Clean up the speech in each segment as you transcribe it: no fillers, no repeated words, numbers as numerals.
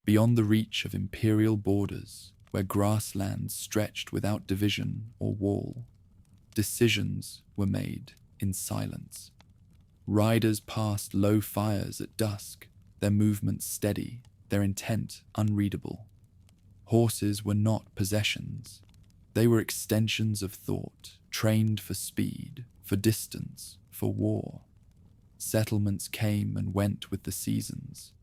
beyond the reach of imperial borders, where grasslands stretched without division or wall. Decisions were made in silence. Riders passed low fires at dusk, their movements steady, their intent unreadable. Horses were not possessions. They were extensions of thought, trained for speed, for distance, for war. Settlements came and went with the seasons,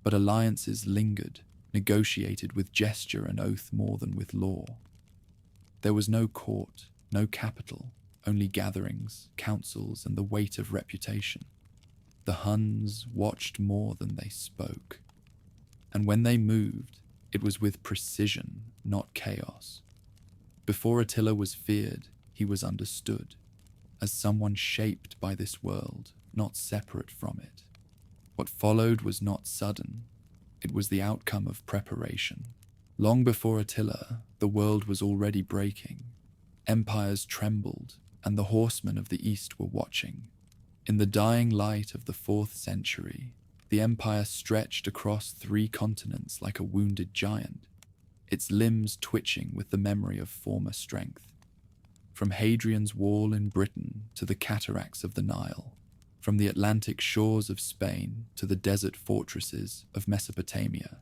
but alliances lingered, negotiated with gesture and oath more than with law. There was no court, no capital, only gatherings, councils, and the weight of reputation. The Huns watched more than they spoke, and when they moved, it was with precision, not chaos. Before Attila was feared, he was understood, as someone shaped by this world, not separate from it. What followed was not sudden, it was the outcome of preparation. Long before Attila, the world was already breaking. Empires trembled, and the horsemen of the East were watching. In the dying light of the 4th century, the empire stretched across 3 continents like a wounded giant, its limbs twitching with the memory of former strength. From Hadrian's Wall in Britain to the cataracts of the Nile, from the Atlantic shores of Spain to the desert fortresses of Mesopotamia,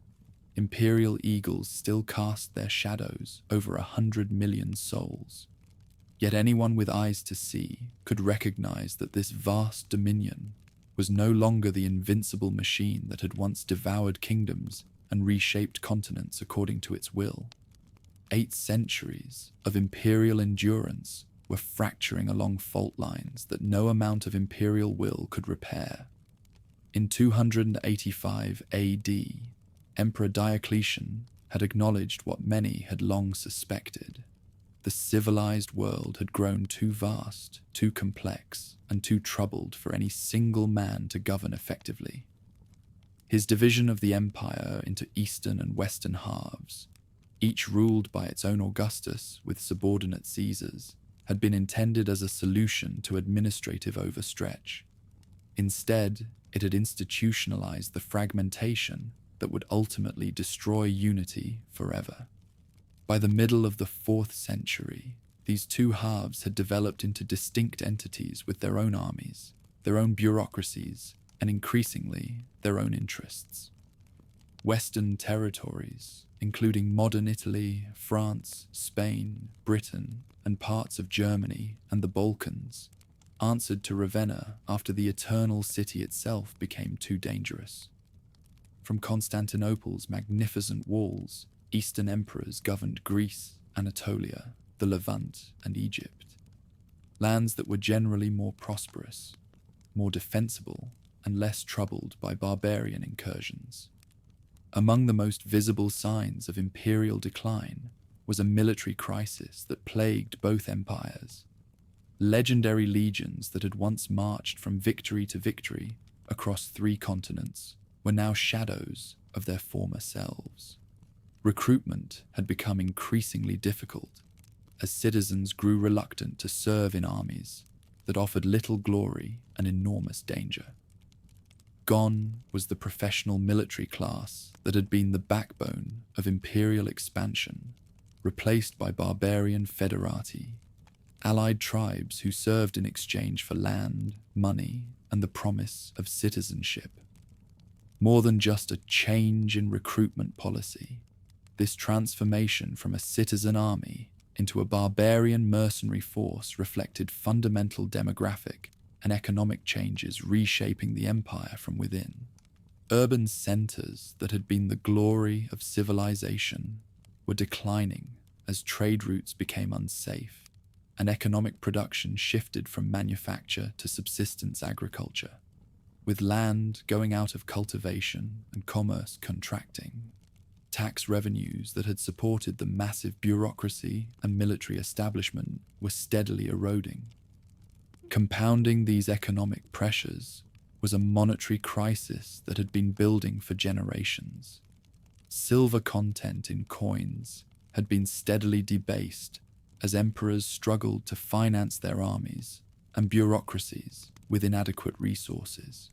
imperial eagles still cast their shadows over 100 million souls. Yet anyone with eyes to see could recognize that this vast dominion was no longer the invincible machine that had once devoured kingdoms and reshaped continents according to its will. 8 centuries of imperial endurance were fracturing along fault lines that no amount of imperial will could repair. In 285 AD, Emperor Diocletian had acknowledged what many had long suspected. The civilized world had grown too vast, too complex, and too troubled for any single man to govern effectively. His division of the empire into eastern and western halves, each ruled by its own Augustus with subordinate Caesars, had been intended as a solution to administrative overstretch. Instead, it had institutionalized the fragmentation that would ultimately destroy unity forever. By the middle of the 4th century, these 2 halves had developed into distinct entities with their own armies, their own bureaucracies, and increasingly, their own interests. Western territories, including modern Italy, France, Spain, Britain, and parts of Germany and the Balkans, answered to Ravenna after the Eternal City itself became too dangerous. From Constantinople's magnificent walls, Eastern emperors governed Greece, Anatolia, the Levant, and Egypt, lands that were generally more prosperous, more defensible, and less troubled by barbarian incursions. Among the most visible signs of imperial decline was a military crisis that plagued both empires. Legendary legions that had once marched from victory to victory across 3 continents were now shadows of their former selves. Recruitment had become increasingly difficult as citizens grew reluctant to serve in armies that offered little glory and enormous danger. Gone was the professional military class that had been the backbone of imperial expansion, replaced by barbarian federati, allied tribes who served in exchange for land, money, and the promise of citizenship. More than just a change in recruitment policy, this transformation from a citizen army into a barbarian mercenary force reflected fundamental demographic and economic changes reshaping the empire from within. Urban centers that had been the glory of civilization were declining as trade routes became unsafe and economic production shifted from manufacture to subsistence agriculture, with land going out of cultivation and commerce contracting. Tax revenues that had supported the massive bureaucracy and military establishment were steadily eroding. Compounding these economic pressures was a monetary crisis that had been building for generations. Silver content in coins had been steadily debased as emperors struggled to finance their armies and bureaucracies with inadequate resources.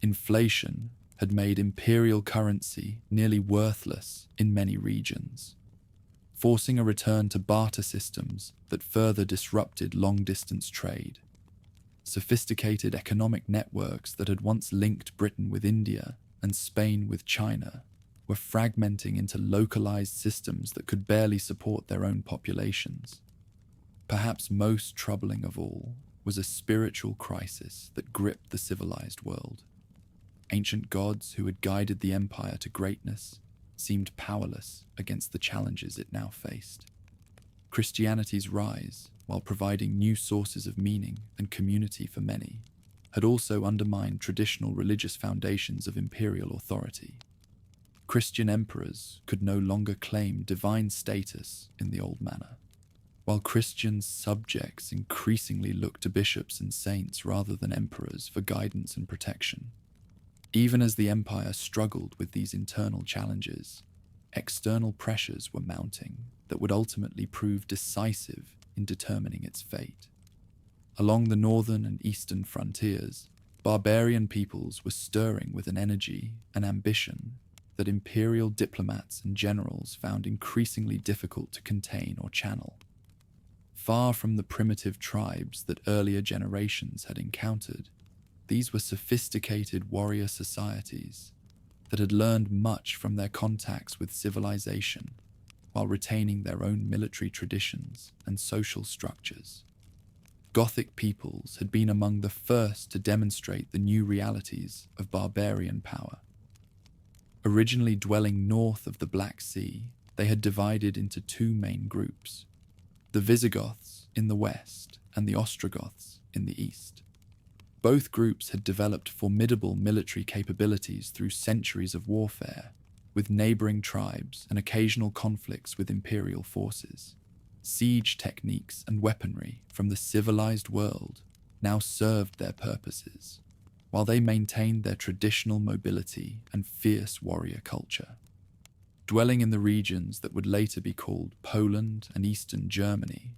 Inflation had made imperial currency nearly worthless in many regions, forcing a return to barter systems that further disrupted long-distance trade. Sophisticated economic networks that had once linked Britain with India and Spain with China were fragmenting into localized systems that could barely support their own populations. Perhaps most troubling of all was a spiritual crisis that gripped the civilized world. Ancient gods who had guided the empire to greatness seemed powerless against the challenges it now faced. Christianity's rise, while providing new sources of meaning and community for many, had also undermined traditional religious foundations of imperial authority. Christian emperors could no longer claim divine status in the old manner, while Christian subjects increasingly looked to bishops and saints rather than emperors for guidance and protection. Even as the empire struggled with these internal challenges, external pressures were mounting that would ultimately prove decisive in determining its fate. Along the northern and eastern frontiers, barbarian peoples were stirring with an energy and ambition that imperial diplomats and generals found increasingly difficult to contain or channel. Far from the primitive tribes that earlier generations had encountered, these were sophisticated warrior societies that had learned much from their contacts with civilization while retaining their own military traditions and social structures. Gothic peoples had been among the first to demonstrate the new realities of barbarian power. Originally dwelling north of the Black Sea, they had divided into two main groups: the Visigoths in the west and the Ostrogoths in the east. Both groups had developed formidable military capabilities through centuries of warfare, with neighboring tribes and occasional conflicts with imperial forces. Siege techniques and weaponry from the civilized world now served their purposes, while they maintained their traditional mobility and fierce warrior culture. Dwelling in the regions that would later be called Poland and Eastern Germany,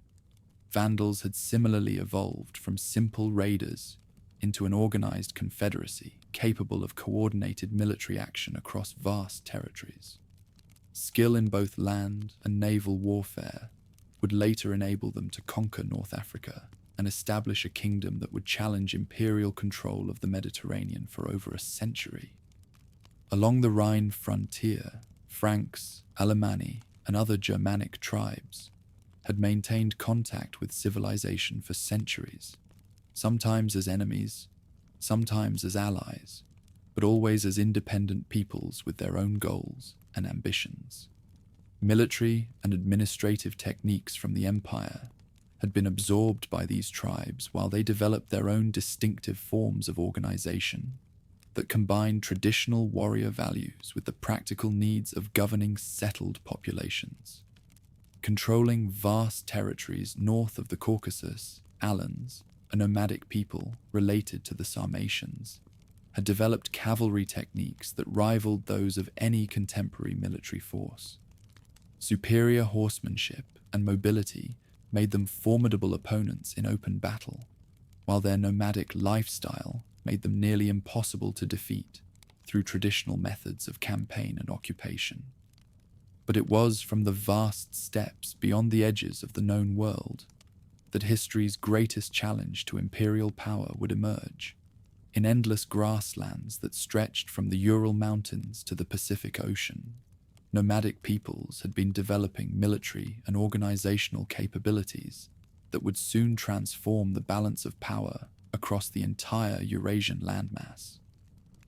Vandals had similarly evolved from simple raiders into an organized confederacy capable of coordinated military action across vast territories. Skill in both land and naval warfare would later enable them to conquer North Africa and establish a kingdom that would challenge imperial control of the Mediterranean for over a century. Along the Rhine frontier, Franks, Alemanni, and other Germanic tribes had maintained contact with civilization for centuries, sometimes as enemies, sometimes as allies, but always as independent peoples with their own goals and ambitions. Military and administrative techniques from the empire had been absorbed by these tribes while they developed their own distinctive forms of organization that combined traditional warrior values with the practical needs of governing settled populations. Controlling vast territories north of the Caucasus, Alans, a nomadic people related to the Sarmatians, had developed cavalry techniques that rivaled those of any contemporary military force. Superior horsemanship and mobility made them formidable opponents in open battle, while their nomadic lifestyle made them nearly impossible to defeat through traditional methods of campaign and occupation. But it was from the vast steppes beyond the edges of the known world that history's greatest challenge to imperial power would emerge, in endless grasslands that stretched from the Ural Mountains to the Pacific Ocean. Nomadic peoples had been developing military and organizational capabilities that would soon transform the balance of power across the entire Eurasian landmass.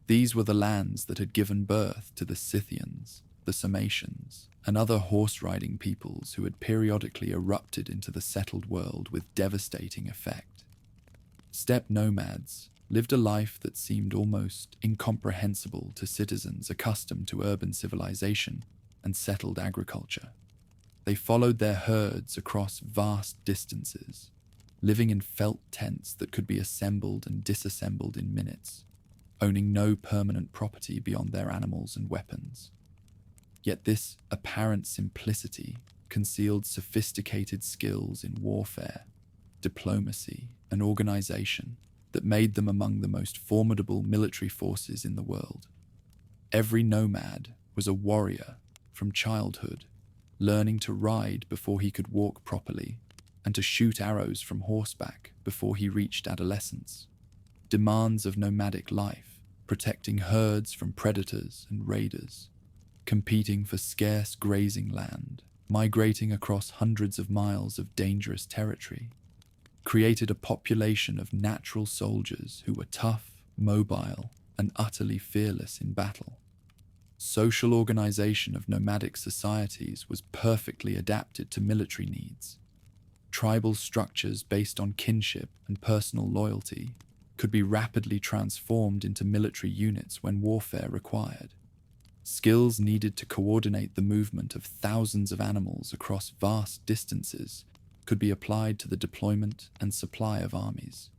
These were the lands that had given birth to the Scythians, the Sarmatians, and other horse-riding peoples who had periodically erupted into the settled world with devastating effect. Steppe nomads lived a life that seemed almost incomprehensible to citizens accustomed to urban civilization and settled agriculture. They followed their herds across vast distances, living in felt tents that could be assembled and disassembled in minutes, owning no permanent property beyond their animals and weapons. Yet this apparent simplicity concealed sophisticated skills in warfare, diplomacy, and organization that made them among the most formidable military forces in the world. Every nomad was a warrior from childhood, learning to ride before he could walk properly and to shoot arrows from horseback before he reached adolescence. Demands of nomadic life, protecting herds from predators and raiders, competing for scarce grazing land, migrating across hundreds of miles of dangerous territory, created a population of natural soldiers who were tough, mobile, and utterly fearless in battle. Social organization of nomadic societies was perfectly adapted to military needs. Tribal structures based on kinship and personal loyalty could be rapidly transformed into military units when warfare required. Skills needed to coordinate the movement of thousands of animals across vast distances could be applied to the deployment and supply of armies.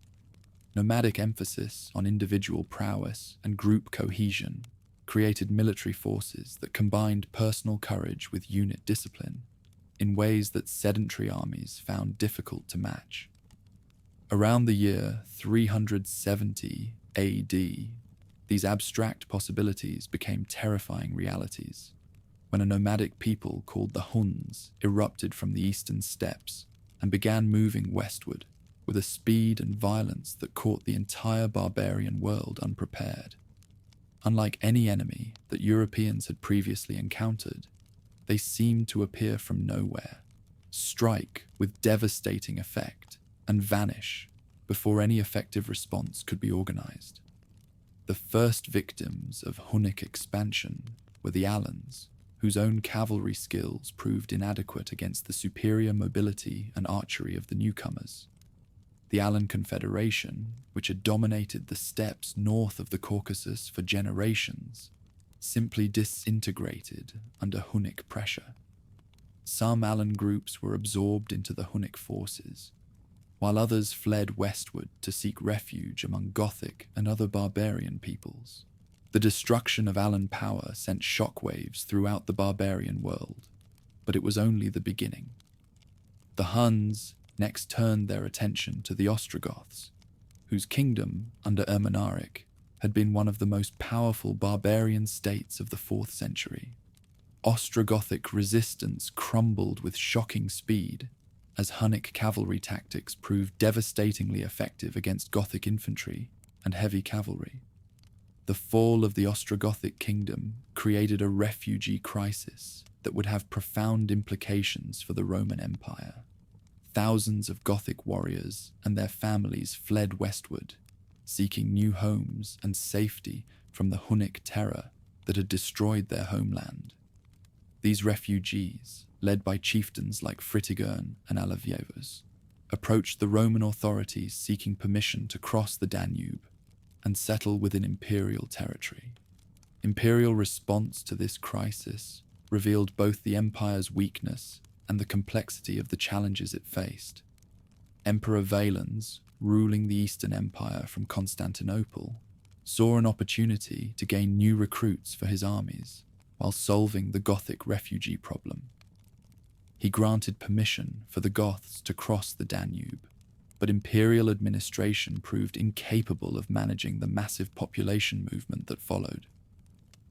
Nomadic emphasis on individual prowess and group cohesion created military forces that combined personal courage with unit discipline in ways that sedentary armies found difficult to match. Around the year 370 AD, these abstract possibilities became terrifying realities when a nomadic people called the Huns erupted from the eastern steppes and began moving westward with a speed and violence that caught the entire barbarian world unprepared. Unlike any enemy that Europeans had previously encountered, they seemed to appear from nowhere, strike with devastating effect, and vanish before any effective response could be organized. The first victims of Hunnic expansion were the Alans, whose own cavalry skills proved inadequate against the superior mobility and archery of the newcomers. The Alan Confederation, which had dominated the steppes north of the Caucasus for generations, simply disintegrated under Hunnic pressure. Some Alan groups were absorbed into the Hunnic forces, while others fled westward to seek refuge among Gothic and other barbarian peoples. The destruction of Alan power sent shockwaves throughout the barbarian world, but it was only the beginning. The Huns next turned their attention to the Ostrogoths, whose kingdom, under Ermanaric, had been one of the most powerful barbarian states of the 4th century. Ostrogothic resistance crumbled with shocking speed, as Hunnic cavalry tactics proved devastatingly effective against Gothic infantry and heavy cavalry. The fall of the Ostrogothic kingdom created a refugee crisis that would have profound implications for the Roman Empire. Thousands of Gothic warriors and their families fled westward, seeking new homes and safety from the Hunnic terror that had destroyed their homeland. These refugees, led by chieftains like Fritigern and Alavievus, approached the Roman authorities seeking permission to cross the Danube and settle within imperial territory. Imperial response to this crisis revealed both the empire's weakness and the complexity of the challenges it faced. Emperor Valens, ruling the Eastern Empire from Constantinople, saw an opportunity to gain new recruits for his armies while solving the Gothic refugee problem. He granted permission for the Goths to cross the Danube, but imperial administration proved incapable of managing the massive population movement that followed.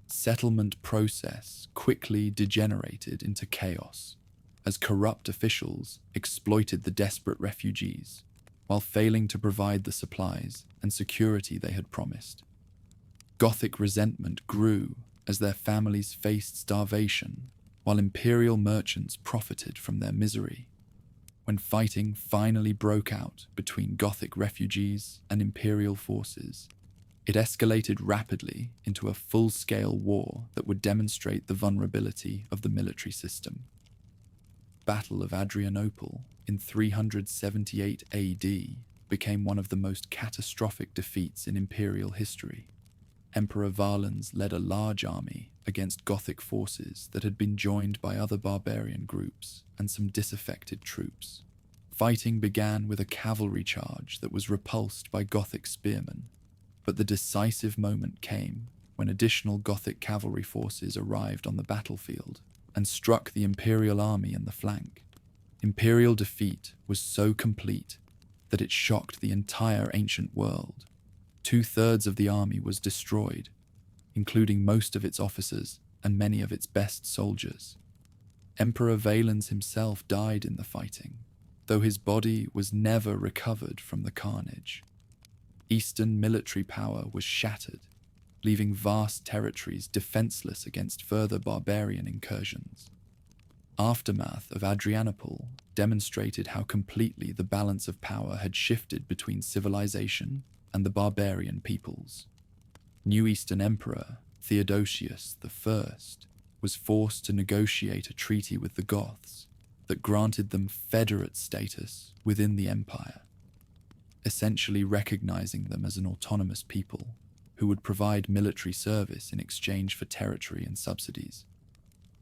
Settlement process quickly degenerated into chaos, as corrupt officials exploited the desperate refugees, while failing to provide the supplies and security they had promised. Gothic resentment grew as their families faced starvation, while imperial merchants profited from their misery. When fighting finally broke out between Gothic refugees and imperial forces, it escalated rapidly into a full-scale war that would demonstrate the vulnerability of the military system. Battle of Adrianople in 378 AD became one of the most catastrophic defeats in imperial history. Emperor Valens led a large army against Gothic forces that had been joined by other barbarian groups and some disaffected troops. Fighting began with a cavalry charge that was repulsed by Gothic spearmen, but the decisive moment came when additional Gothic cavalry forces arrived on the battlefield and struck the imperial army in the flank. Imperial defeat was so complete that it shocked the entire ancient world. 2/3 of the army was destroyed, including most of its officers and many of its best soldiers. Emperor Valens himself died in the fighting, though his body was never recovered from the carnage. Eastern military power was shattered, leaving vast territories defenseless against further barbarian incursions. Aftermath of Adrianople demonstrated how completely the balance of power had shifted between civilization and the barbarian peoples. New Eastern Emperor Theodosius I was forced to negotiate a treaty with the Goths that granted them federate status within the empire, essentially recognizing them as an autonomous people who would provide military service in exchange for territory and subsidies.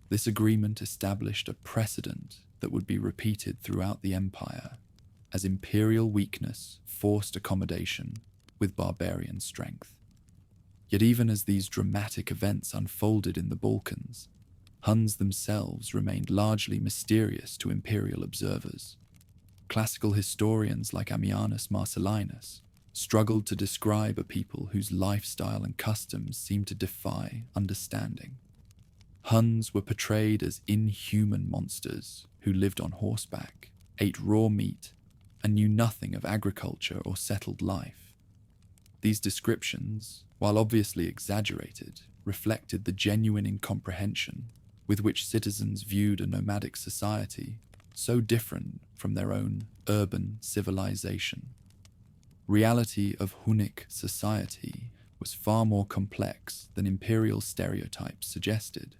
This agreement established a precedent that would be repeated throughout the empire, as imperial weakness forced accommodation with barbarian strength. Yet even as these dramatic events unfolded in the Balkans, Huns themselves remained largely mysterious to imperial observers. Classical historians like Ammianus Marcellinus struggled to describe a people whose lifestyle and customs seemed to defy understanding. Huns were portrayed as inhuman monsters who lived on horseback, ate raw meat, and knew nothing of agriculture or settled life. These descriptions, while obviously exaggerated, reflected the genuine incomprehension with which citizens viewed a nomadic society so different from their own urban civilization. Reality of Hunnic society was far more complex than imperial stereotypes suggested.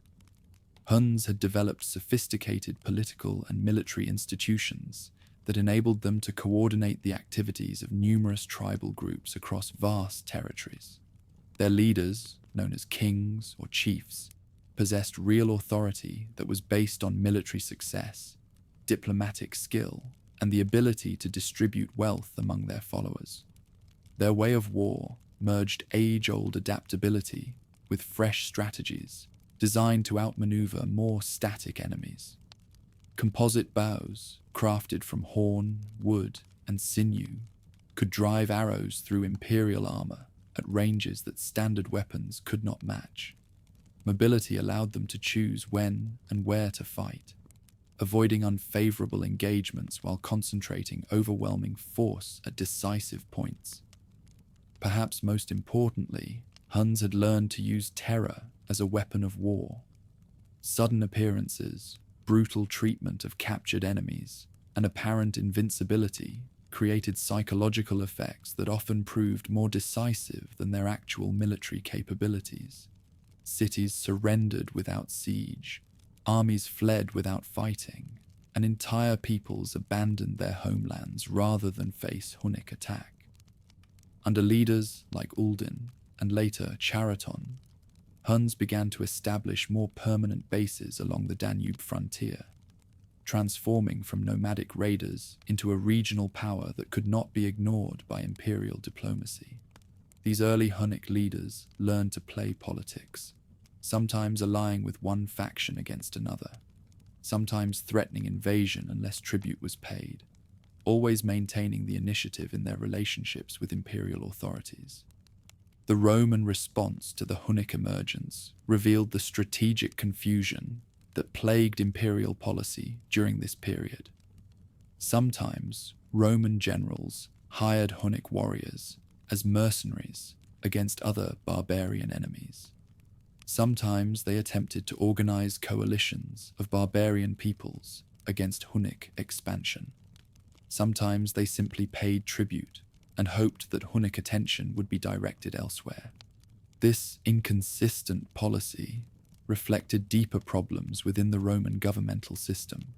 Huns had developed sophisticated political and military institutions that enabled them to coordinate the activities of numerous tribal groups across vast territories. Their leaders, known as kings or chiefs, possessed real authority that was based on military success, diplomatic skill, and the ability to distribute wealth among their followers. Their way of war merged age-old adaptability with fresh strategies designed to outmaneuver more static enemies. Composite bows, crafted from horn, wood, and sinew, could drive arrows through imperial armor at ranges that standard weapons could not match. Mobility allowed them to choose when and where to fight, avoiding unfavorable engagements while concentrating overwhelming force at decisive points. Perhaps most importantly, Huns had learned to use terror as a weapon of war. Sudden appearances, brutal treatment of captured enemies, and apparent invincibility created psychological effects that often proved more decisive than their actual military capabilities. Cities surrendered without siege, armies fled without fighting, and entire peoples abandoned their homelands rather than face Hunnic attack. Under leaders like Uldin and later Charaton, Huns began to establish more permanent bases along the Danube frontier, transforming from nomadic raiders into a regional power that could not be ignored by imperial diplomacy. These early Hunnic leaders learned to play politics, sometimes allying with one faction against another, sometimes threatening invasion unless tribute was paid, always maintaining the initiative in their relationships with imperial authorities. The Roman response to the Hunnic emergence revealed the strategic confusion that plagued imperial policy during this period. Sometimes Roman generals hired Hunnic warriors as mercenaries against other barbarian enemies. Sometimes they attempted to organize coalitions of barbarian peoples against Hunnic expansion. Sometimes they simply paid tribute and hoped that Hunnic attention would be directed elsewhere. This inconsistent policy reflected deeper problems within the Roman governmental system.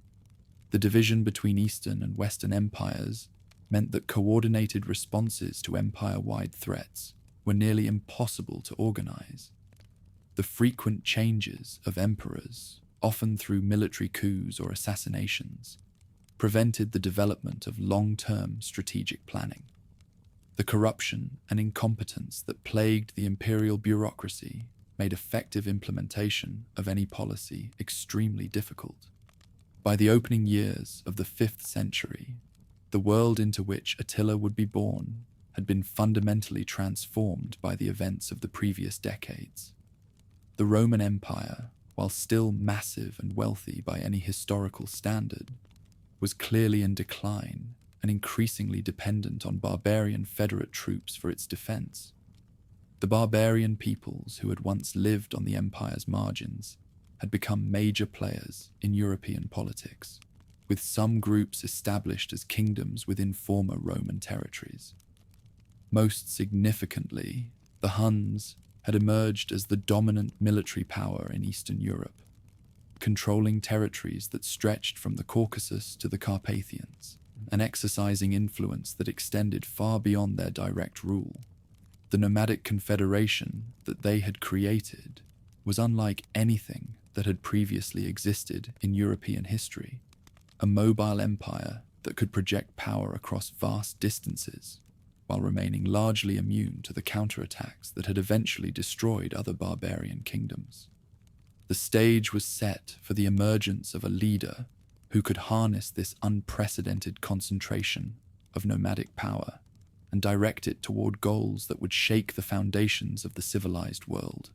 The division between Eastern and Western empires meant that coordinated responses to empire-wide threats were nearly impossible to organize. The frequent changes of emperors, often through military coups or assassinations, prevented the development of long-term strategic planning. The corruption and incompetence that plagued the imperial bureaucracy made effective implementation of any policy extremely difficult. By the opening years of the 5th century, the world into which Attila would be born had been fundamentally transformed by the events of the previous decades. The Roman Empire, while still massive and wealthy by any historical standard, was clearly in decline and increasingly dependent on barbarian federate troops for its defense. The barbarian peoples who had once lived on the empire's margins had become major players in European politics, with some groups established as kingdoms within former Roman territories. Most significantly, the Huns had emerged as the dominant military power in Eastern Europe, controlling territories that stretched from the Caucasus to the Carpathians, and exercising influence that extended far beyond their direct rule. The nomadic confederation that they had created was unlike anything that had previously existed in European history, a mobile empire that could project power across vast distances while remaining largely immune to the counterattacks that had eventually destroyed other barbarian kingdoms. The stage was set for the emergence of a leader who could harness this unprecedented concentration of nomadic power and direct it toward goals that would shake the foundations of the civilized world.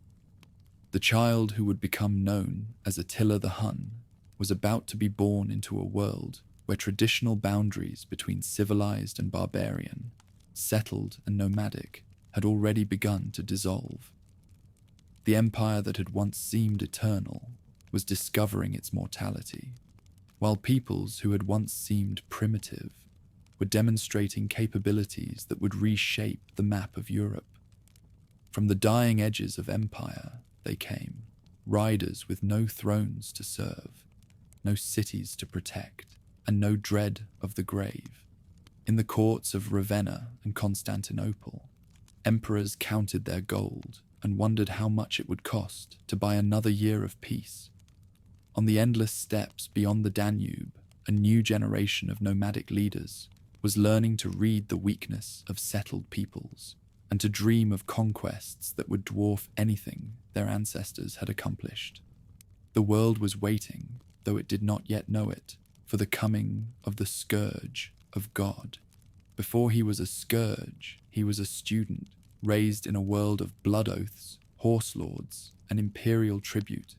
The child who would become known as Attila the Hun was about to be born into a world where traditional boundaries between civilized and barbarian, settled and nomadic, had already begun to dissolve. The empire that had once seemed eternal was discovering its mortality, while peoples who had once seemed primitive were demonstrating capabilities that would reshape the map of Europe. From the dying edges of empire they came, riders with no thrones to serve, no cities to protect, and no dread of the grave. In the courts of Ravenna and Constantinople, emperors counted their gold and wondered how much it would cost to buy another year of peace. On the endless steppes beyond the Danube, a new generation of nomadic leaders was learning to read the weakness of settled peoples and to dream of conquests that would dwarf anything their ancestors had accomplished. The world was waiting, though it did not yet know it, for the coming of the Scourge of God. Before he was a scourge, he was a student, raised in a world of blood oaths, horse lords, and imperial tribute.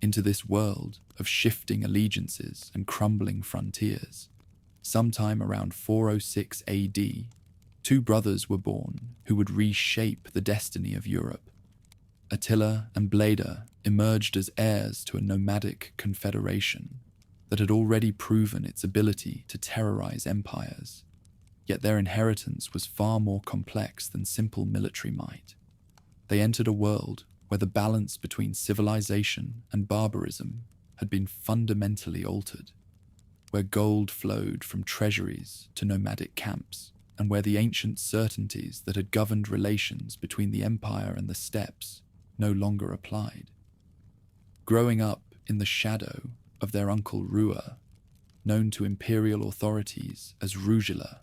Into this world of shifting allegiances and crumbling frontiers, sometime around 406 AD, two brothers were born who would reshape the destiny of Europe. Attila and Bleda emerged as heirs to a nomadic confederation that had already proven its ability to terrorize empires. Yet their inheritance was far more complex than simple military might. They entered a world where the balance between civilization and barbarism had been fundamentally altered, where gold flowed from treasuries to nomadic camps, and where the ancient certainties that had governed relations between the empire and the steppes no longer applied. Growing up in the shadow of their uncle Rua, known to imperial authorities as Rugila,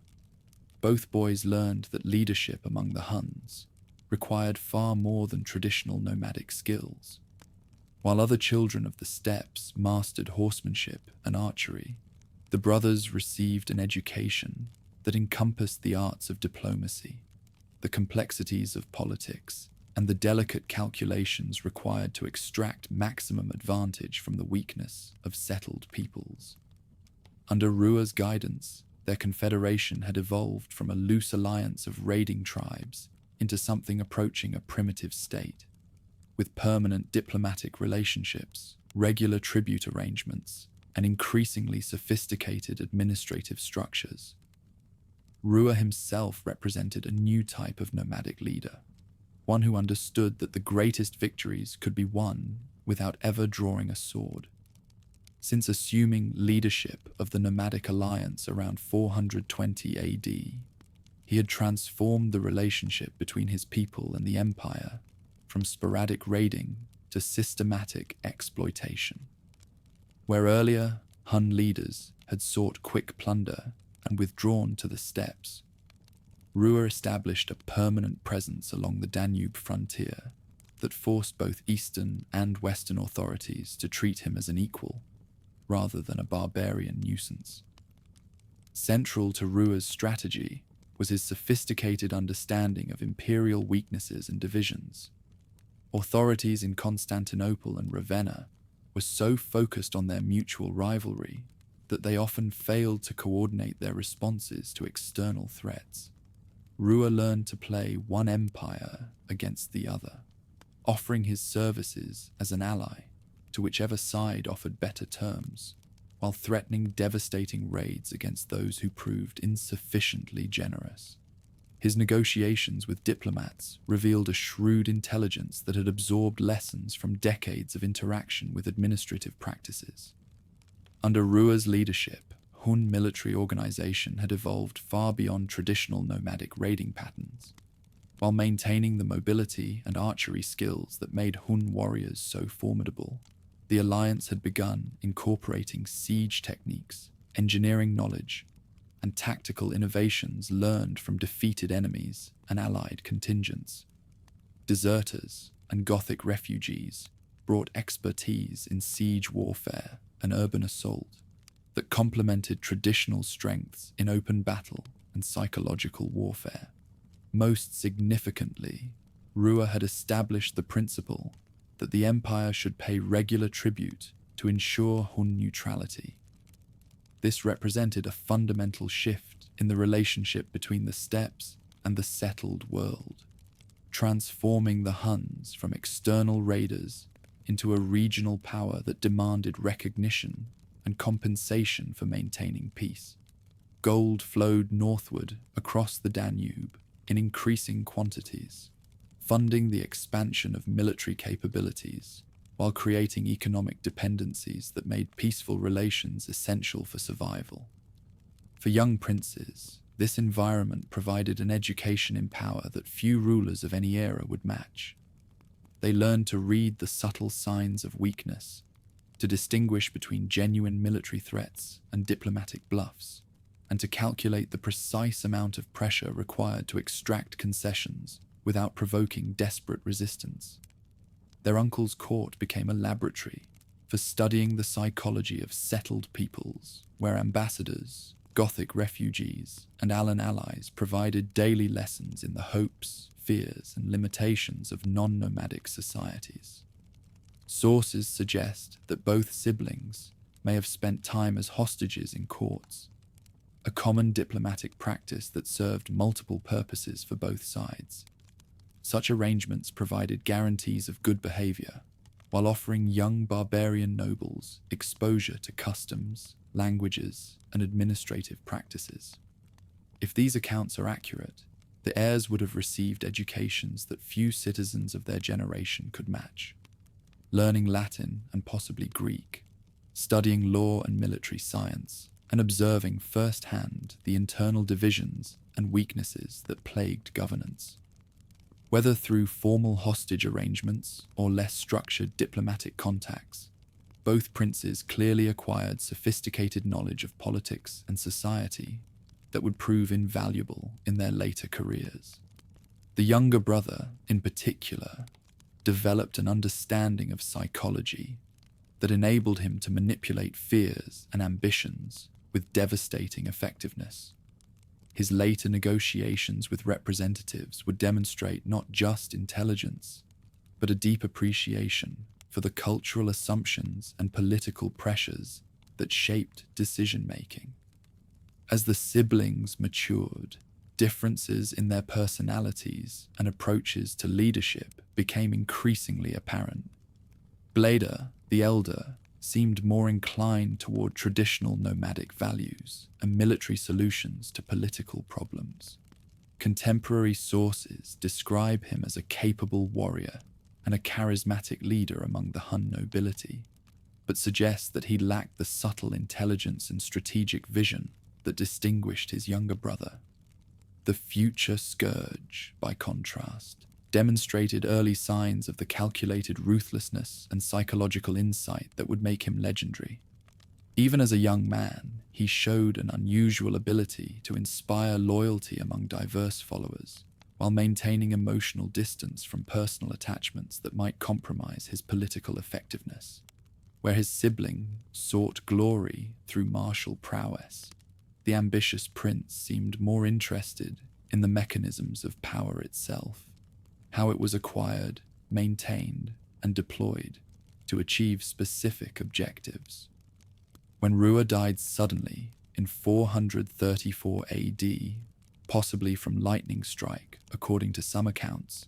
both boys learned that leadership among the Huns required far more than traditional nomadic skills. While other children of the steppes mastered horsemanship and archery, the brothers received an education that encompassed the arts of diplomacy, the complexities of politics, and the delicate calculations required to extract maximum advantage from the weakness of settled peoples. Under Rua's guidance, their confederation had evolved from a loose alliance of raiding tribes into something approaching a primitive state, with permanent diplomatic relationships, regular tribute arrangements, and increasingly sophisticated administrative structures. Rua himself represented a new type of nomadic leader, one who understood that the greatest victories could be won without ever drawing a sword. Since assuming leadership of the nomadic alliance around 420 AD, he had transformed the relationship between his people and the empire from sporadic raiding to systematic exploitation. Where earlier Hun leaders had sought quick plunder and withdrawn to the steppes, Rua established a permanent presence along the Danube frontier that forced both Eastern and Western authorities to treat him as an equal, rather than a barbarian nuisance. Central to Rua's strategy was his sophisticated understanding of imperial weaknesses and divisions. Authorities in Constantinople and Ravenna were so focused on their mutual rivalry that they often failed to coordinate their responses to external threats. Rua learned to play one empire against the other, offering his services as an ally to whichever side offered better terms, while threatening devastating raids against those who proved insufficiently generous. His negotiations with diplomats revealed a shrewd intelligence that had absorbed lessons from decades of interaction with administrative practices. Under Rua's leadership, Hun military organization had evolved far beyond traditional nomadic raiding patterns. While maintaining the mobility and archery skills that made Hun warriors so formidable, the alliance had begun incorporating siege techniques, engineering knowledge, and tactical innovations learned from defeated enemies and allied contingents. Deserters and Gothic refugees brought expertise in siege warfare and urban assault that complemented traditional strengths in open battle and psychological warfare. Most significantly, Rua had established the principle that the empire should pay regular tribute to ensure Hun neutrality. This represented a fundamental shift in the relationship between the steppes and the settled world, transforming the Huns from external raiders into a regional power that demanded recognition and compensation for maintaining peace. Gold flowed northward across the Danube in increasing quantities, funding the expansion of military capabilities while creating economic dependencies that made peaceful relations essential for survival. For young princes, this environment provided an education in power that few rulers of any era would match. They learned to read the subtle signs of weakness, to distinguish between genuine military threats and diplomatic bluffs, and to calculate the precise amount of pressure required to extract concessions without provoking desperate resistance. Their uncle's court became a laboratory for studying the psychology of settled peoples, where ambassadors, Gothic refugees, and Alan allies provided daily lessons in the hopes, fears, and limitations of non-nomadic societies. Sources suggest that both siblings may have spent time as hostages in courts, a common diplomatic practice that served multiple purposes for both sides. Such arrangements provided guarantees of good behavior, while offering young barbarian nobles exposure to customs, languages, and administrative practices. If these accounts are accurate, the heirs would have received educations that few citizens of their generation could match, learning Latin and possibly Greek, studying law and military science, and observing firsthand the internal divisions and weaknesses that plagued governance. Whether through formal hostage arrangements or less structured diplomatic contacts, both princes clearly acquired sophisticated knowledge of politics and society that would prove invaluable in their later careers. The younger brother, in particular, developed an understanding of psychology that enabled him to manipulate fears and ambitions with devastating effectiveness. His later negotiations with representatives would demonstrate not just intelligence, but a deep appreciation for the cultural assumptions and political pressures that shaped decision-making. As the siblings matured, differences in their personalities and approaches to leadership became increasingly apparent. Bleda, the elder, seemed more inclined toward traditional nomadic values and military solutions to political problems. Contemporary sources describe him as a capable warrior and a charismatic leader among the Hun nobility, but suggest that he lacked the subtle intelligence and strategic vision that distinguished his younger brother. The future Scourge, by contrast, demonstrated early signs of the calculated ruthlessness and psychological insight that would make him legendary. Even as a young man, he showed an unusual ability to inspire loyalty among diverse followers, while maintaining emotional distance from personal attachments that might compromise his political effectiveness. Where his sibling sought glory through martial prowess, the ambitious prince seemed more interested in the mechanisms of power itself, how it was acquired, maintained, and deployed to achieve specific objectives. When Rua died suddenly in 434 AD, possibly from lightning strike according to some accounts,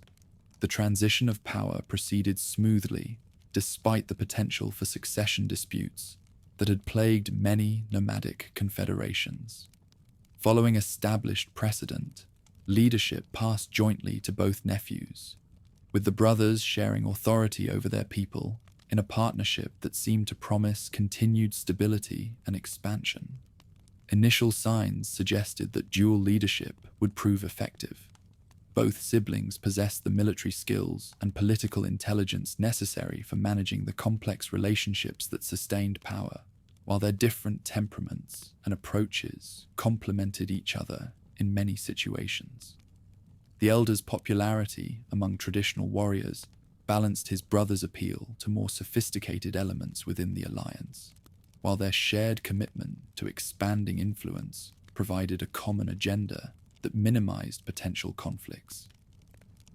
the transition of power proceeded smoothly despite the potential for succession disputes that had plagued many nomadic confederations. Following established precedent, leadership passed jointly to both nephews, with the brothers sharing authority over their people in a partnership that seemed to promise continued stability and expansion. Initial signs suggested that dual leadership would prove effective. Both siblings possessed the military skills and political intelligence necessary for managing the complex relationships that sustained power, while their different temperaments and approaches complemented each other in many situations. The elder's popularity among traditional warriors balanced his brother's appeal to more sophisticated elements within the alliance, while their shared commitment to expanding influence provided a common agenda that minimized potential conflicts.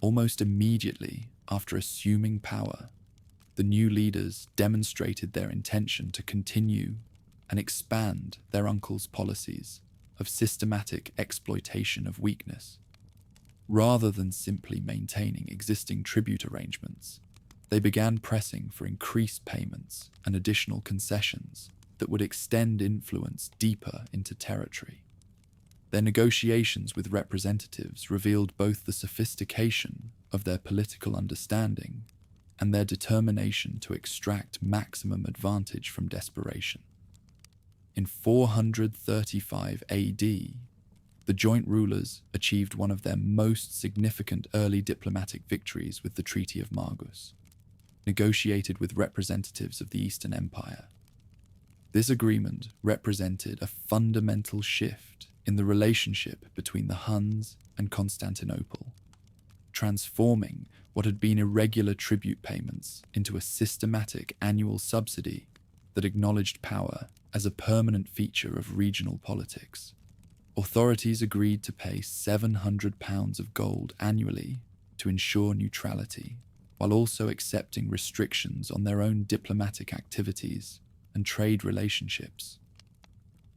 Almost immediately after assuming power, the new leaders demonstrated their intention to continue and expand their uncle's policies of systematic exploitation of weakness. Rather than simply maintaining existing tribute arrangements, they began pressing for increased payments and additional concessions that would extend influence deeper into territory. Their negotiations with representatives revealed both the sophistication of their political understanding and their determination to extract maximum advantage from desperation. In 435 AD, the joint rulers achieved one of their most significant early diplomatic victories with the Treaty of Margus, negotiated with representatives of the Eastern Empire. This agreement represented a fundamental shift in the relationship between the Huns and Constantinople, transforming what had been irregular tribute payments into a systematic annual subsidy that acknowledged power as a permanent feature of regional politics. Authorities agreed to pay £700 of gold annually to ensure neutrality, while also accepting restrictions on their own diplomatic activities and trade relationships.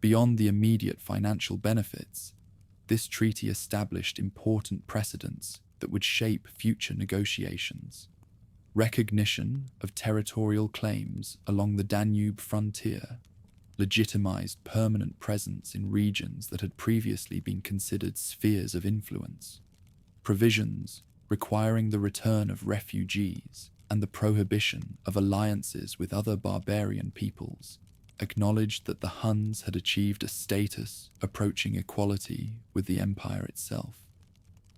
Beyond the immediate financial benefits, this treaty established important precedents that would shape future negotiations. Recognition of territorial claims along the Danube frontier legitimized permanent presence in regions that had previously been considered spheres of influence. Provisions requiring the return of refugees and the prohibition of alliances with other barbarian peoples acknowledged that the Huns had achieved a status approaching equality with the empire itself.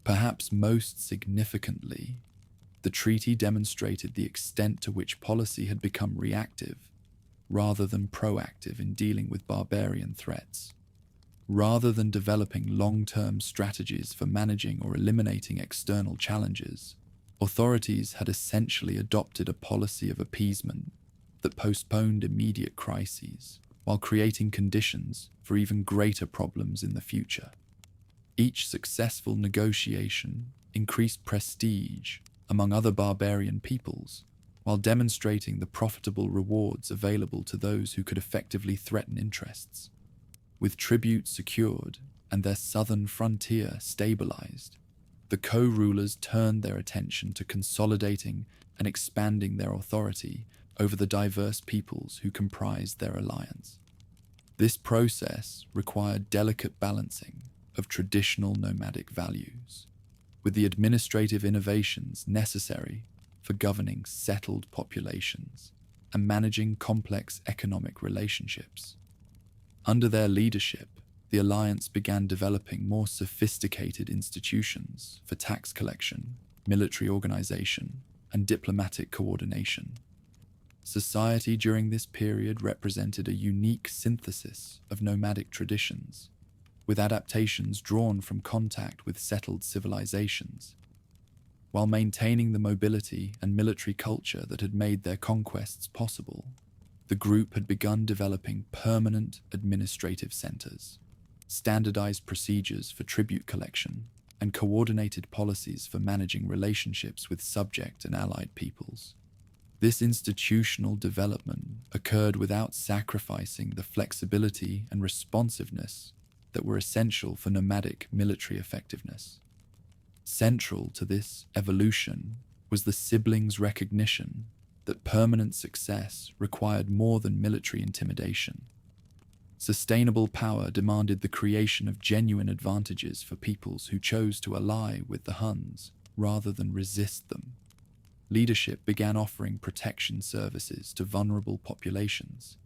Perhaps most significantly, the treaty demonstrated the extent to which policy had become reactive rather than proactive in dealing with barbarian threats. Rather than developing long-term strategies for managing or eliminating external challenges, authorities had essentially adopted a policy of appeasement that postponed immediate crises while creating conditions for even greater problems in the future. Each successful negotiation increased prestige among other barbarian peoples, while demonstrating the profitable rewards available to those who could effectively threaten interests. With tribute secured and their southern frontier stabilized, the co-rulers turned their attention to consolidating and expanding their authority over the diverse peoples who comprised their alliance. This process required delicate balancing of traditional nomadic values, with the administrative innovations necessary for governing settled populations and managing complex economic relationships. Under their leadership, the alliance began developing more sophisticated institutions for tax collection, military organization, and diplomatic coordination. Society during this period represented a unique synthesis of nomadic traditions, with adaptations drawn from contact with settled civilizations. While maintaining the mobility and military culture that had made their conquests possible, the group had begun developing permanent administrative centers, standardized procedures for tribute collection, and coordinated policies for managing relationships with subject and allied peoples. This institutional development occurred without sacrificing the flexibility and responsiveness that were essential for nomadic military effectiveness. Central to this evolution was the siblings' recognition that permanent success required more than military intimidation. Sustainable power demanded the creation of genuine advantages for peoples who chose to ally with the Huns rather than resist them. Leadership began offering protection services to vulnerable populations,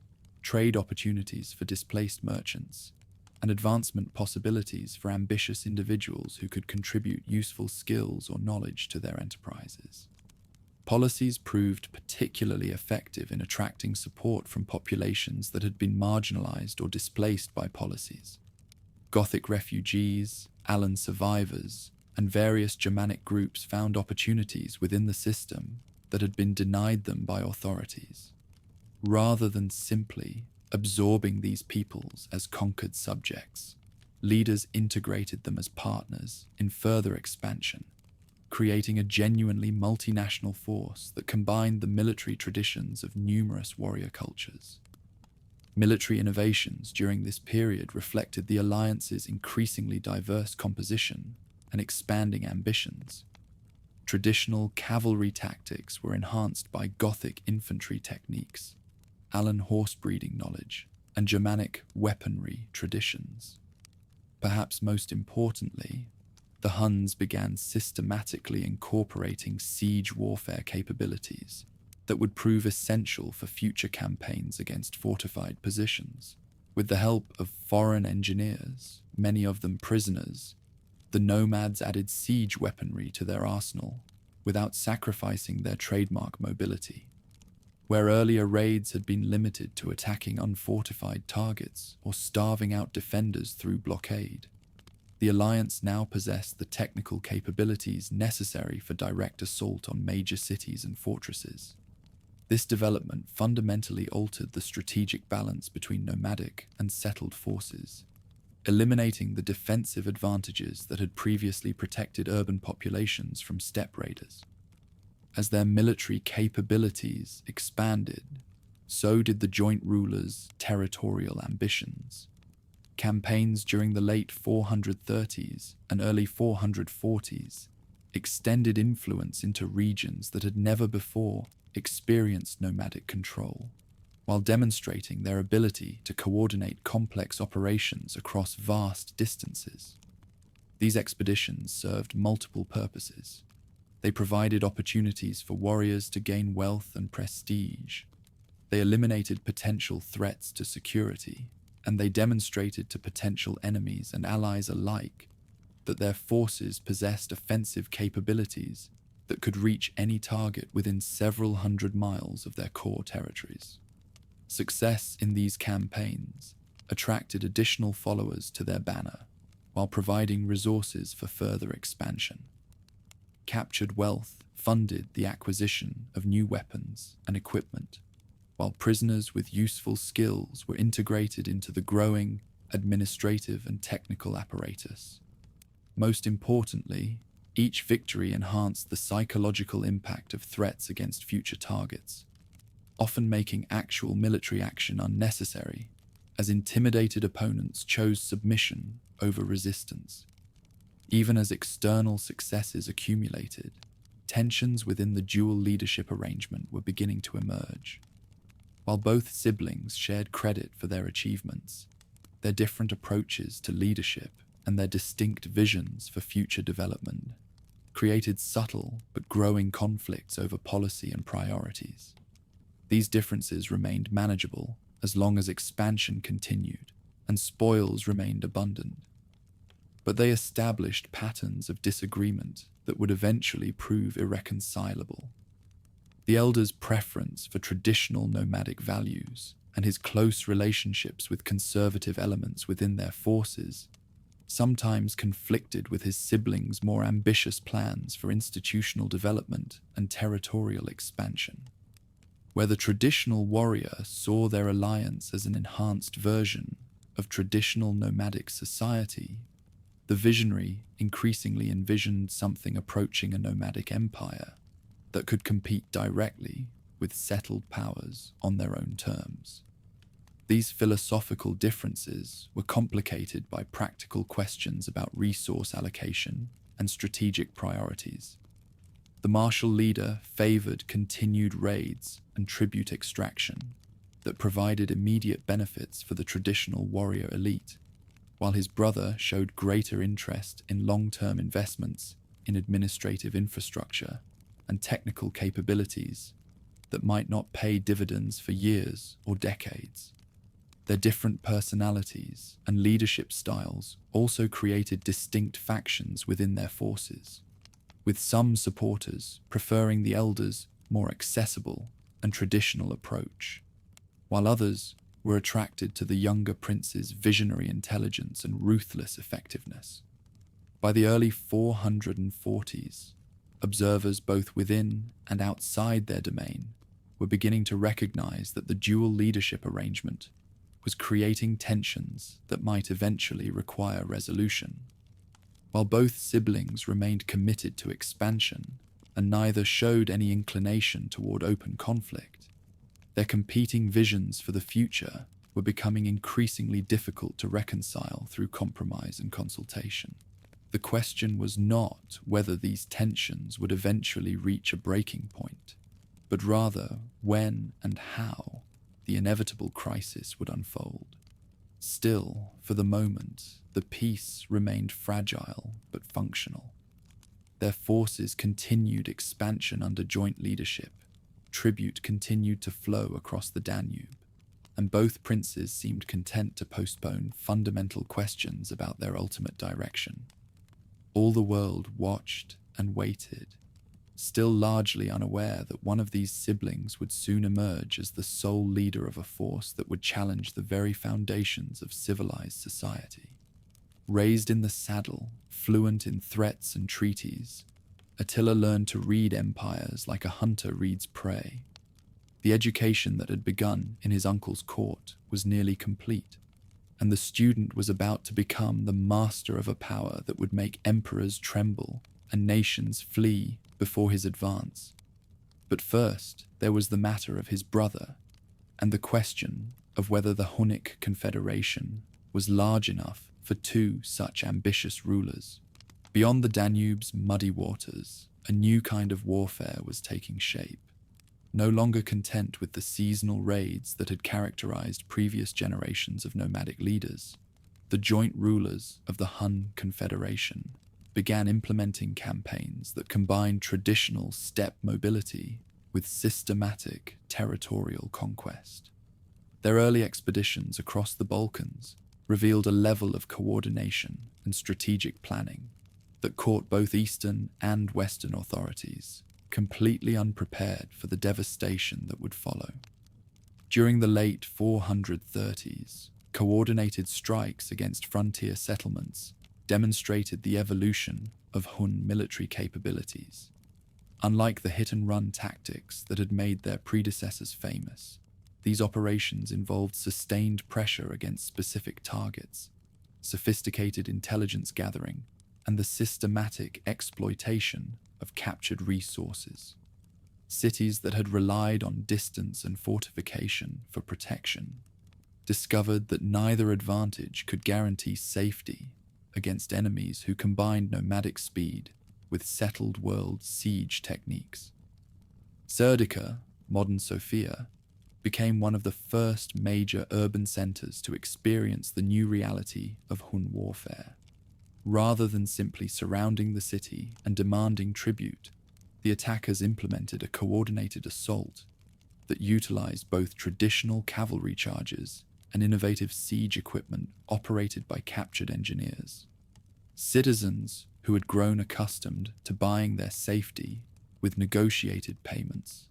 trade opportunities for displaced merchants, and advancement possibilities for ambitious individuals who could contribute useful skills or knowledge to their enterprises. Policies proved particularly effective in attracting support from populations that had been marginalized or displaced by policies. Gothic refugees, Allan survivors, and various Germanic groups found opportunities within the system that had been denied them by authorities. Rather than simply absorbing these peoples as conquered subjects, leaders integrated them as partners in further expansion, creating a genuinely multinational force that combined the military traditions of numerous warrior cultures. Military innovations during this period reflected the alliance's increasingly diverse composition and expanding ambitions. Traditional cavalry tactics were enhanced by Gothic infantry techniques, Allan horse breeding knowledge, and Germanic weaponry traditions. Perhaps most importantly, the Huns began systematically incorporating siege warfare capabilities that would prove essential for future campaigns against fortified positions. With the help of foreign engineers, many of them prisoners, the nomads added siege weaponry to their arsenal without sacrificing their trademark mobility. Where earlier raids had been limited to attacking unfortified targets or starving out defenders through blockade, the Alliance now possessed the technical capabilities necessary for direct assault on major cities and fortresses. This development fundamentally altered the strategic balance between nomadic and settled forces, eliminating the defensive advantages that had previously protected urban populations from steppe raiders. As their military capabilities expanded, so did the joint rulers' territorial ambitions. Campaigns during the late 430s and early 440s extended influence into regions that had never before experienced nomadic control, while demonstrating their ability to coordinate complex operations across vast distances. These expeditions served multiple purposes. They provided opportunities for warriors to gain wealth and prestige. They eliminated potential threats to security, and they demonstrated to potential enemies and allies alike that their forces possessed offensive capabilities that could reach any target within several hundred miles of their core territories. Success in these campaigns attracted additional followers to their banner, while providing resources for further expansion. Captured wealth funded the acquisition of new weapons and equipment, while prisoners with useful skills were integrated into the growing administrative and technical apparatus. Most importantly, each victory enhanced the psychological impact of threats against future targets, often making actual military action unnecessary, as intimidated opponents chose submission over resistance. Even as external successes accumulated, tensions within the dual leadership arrangement were beginning to emerge. While both siblings shared credit for their achievements, their different approaches to leadership and their distinct visions for future development created subtle but growing conflicts over policy and priorities. These differences remained manageable as long as expansion continued and spoils remained abundant. But they established patterns of disagreement that would eventually prove irreconcilable. The elder's preference for traditional nomadic values and his close relationships with conservative elements within their forces sometimes conflicted with his siblings' more ambitious plans for institutional development and territorial expansion. Where the traditional warrior saw their alliance as an enhanced version of traditional nomadic society, The visionary increasingly envisioned something approaching a nomadic empire that could compete directly with settled powers on their own terms. These philosophical differences were complicated by practical questions about resource allocation and strategic priorities. The martial leader favored continued raids and tribute extraction that provided immediate benefits for the traditional warrior elite, while his brother showed greater interest in long-term investments in administrative infrastructure and technical capabilities that might not pay dividends for years or decades. Their different personalities and leadership styles also created distinct factions within their forces, with some supporters preferring the elders' more accessible and traditional approach, while others were attracted to the younger prince's visionary intelligence and ruthless effectiveness. By the early 440s, observers both within and outside their domain were beginning to recognize that the dual leadership arrangement was creating tensions that might eventually require resolution. While both siblings remained committed to expansion and neither showed any inclination toward open conflict, their competing visions for the future were becoming increasingly difficult to reconcile through compromise and consultation. The question was not whether these tensions would eventually reach a breaking point, but rather when and how the inevitable crisis would unfold. Still, for the moment, the peace remained fragile but functional. Their forces continued expansion under joint leadership, tribute continued to flow across the Danube, and both princes seemed content to postpone fundamental questions about their ultimate direction. All the world watched and waited, still largely unaware that one of these siblings would soon emerge as the sole leader of a force that would challenge the very foundations of civilized society. Raised in the saddle, fluent in threats and treaties, Attila learned to read empires like a hunter reads prey. The education that had begun in his uncle's court was nearly complete, and the student was about to become the master of a power that would make emperors tremble and nations flee before his advance. But first, there was the matter of his brother, and the question of whether the Hunnic Confederation was large enough for two such ambitious rulers. Beyond the Danube's muddy waters, a new kind of warfare was taking shape. No longer content with the seasonal raids that had characterized previous generations of nomadic leaders, the joint rulers of the Hun Confederation began implementing campaigns that combined traditional steppe mobility with systematic territorial conquest. Their early expeditions across the Balkans revealed a level of coordination and strategic planning that caught both Eastern and Western authorities completely unprepared for the devastation that would follow. During the late 430s, coordinated strikes against frontier settlements demonstrated the evolution of Hun military capabilities. Unlike the hit-and-run tactics that had made their predecessors famous, these operations involved sustained pressure against specific targets, sophisticated intelligence gathering, and the systematic exploitation of captured resources. Cities that had relied on distance and fortification for protection discovered that neither advantage could guarantee safety against enemies who combined nomadic speed with settled world siege techniques. Serdica, modern Sofia, became one of the first major urban centers to experience the new reality of Hun warfare. Rather than simply surrounding the city and demanding tribute, the attackers implemented a coordinated assault that utilized both traditional cavalry charges and innovative siege equipment operated by captured engineers. Citizens who had grown accustomed to buying their safety with negotiated payments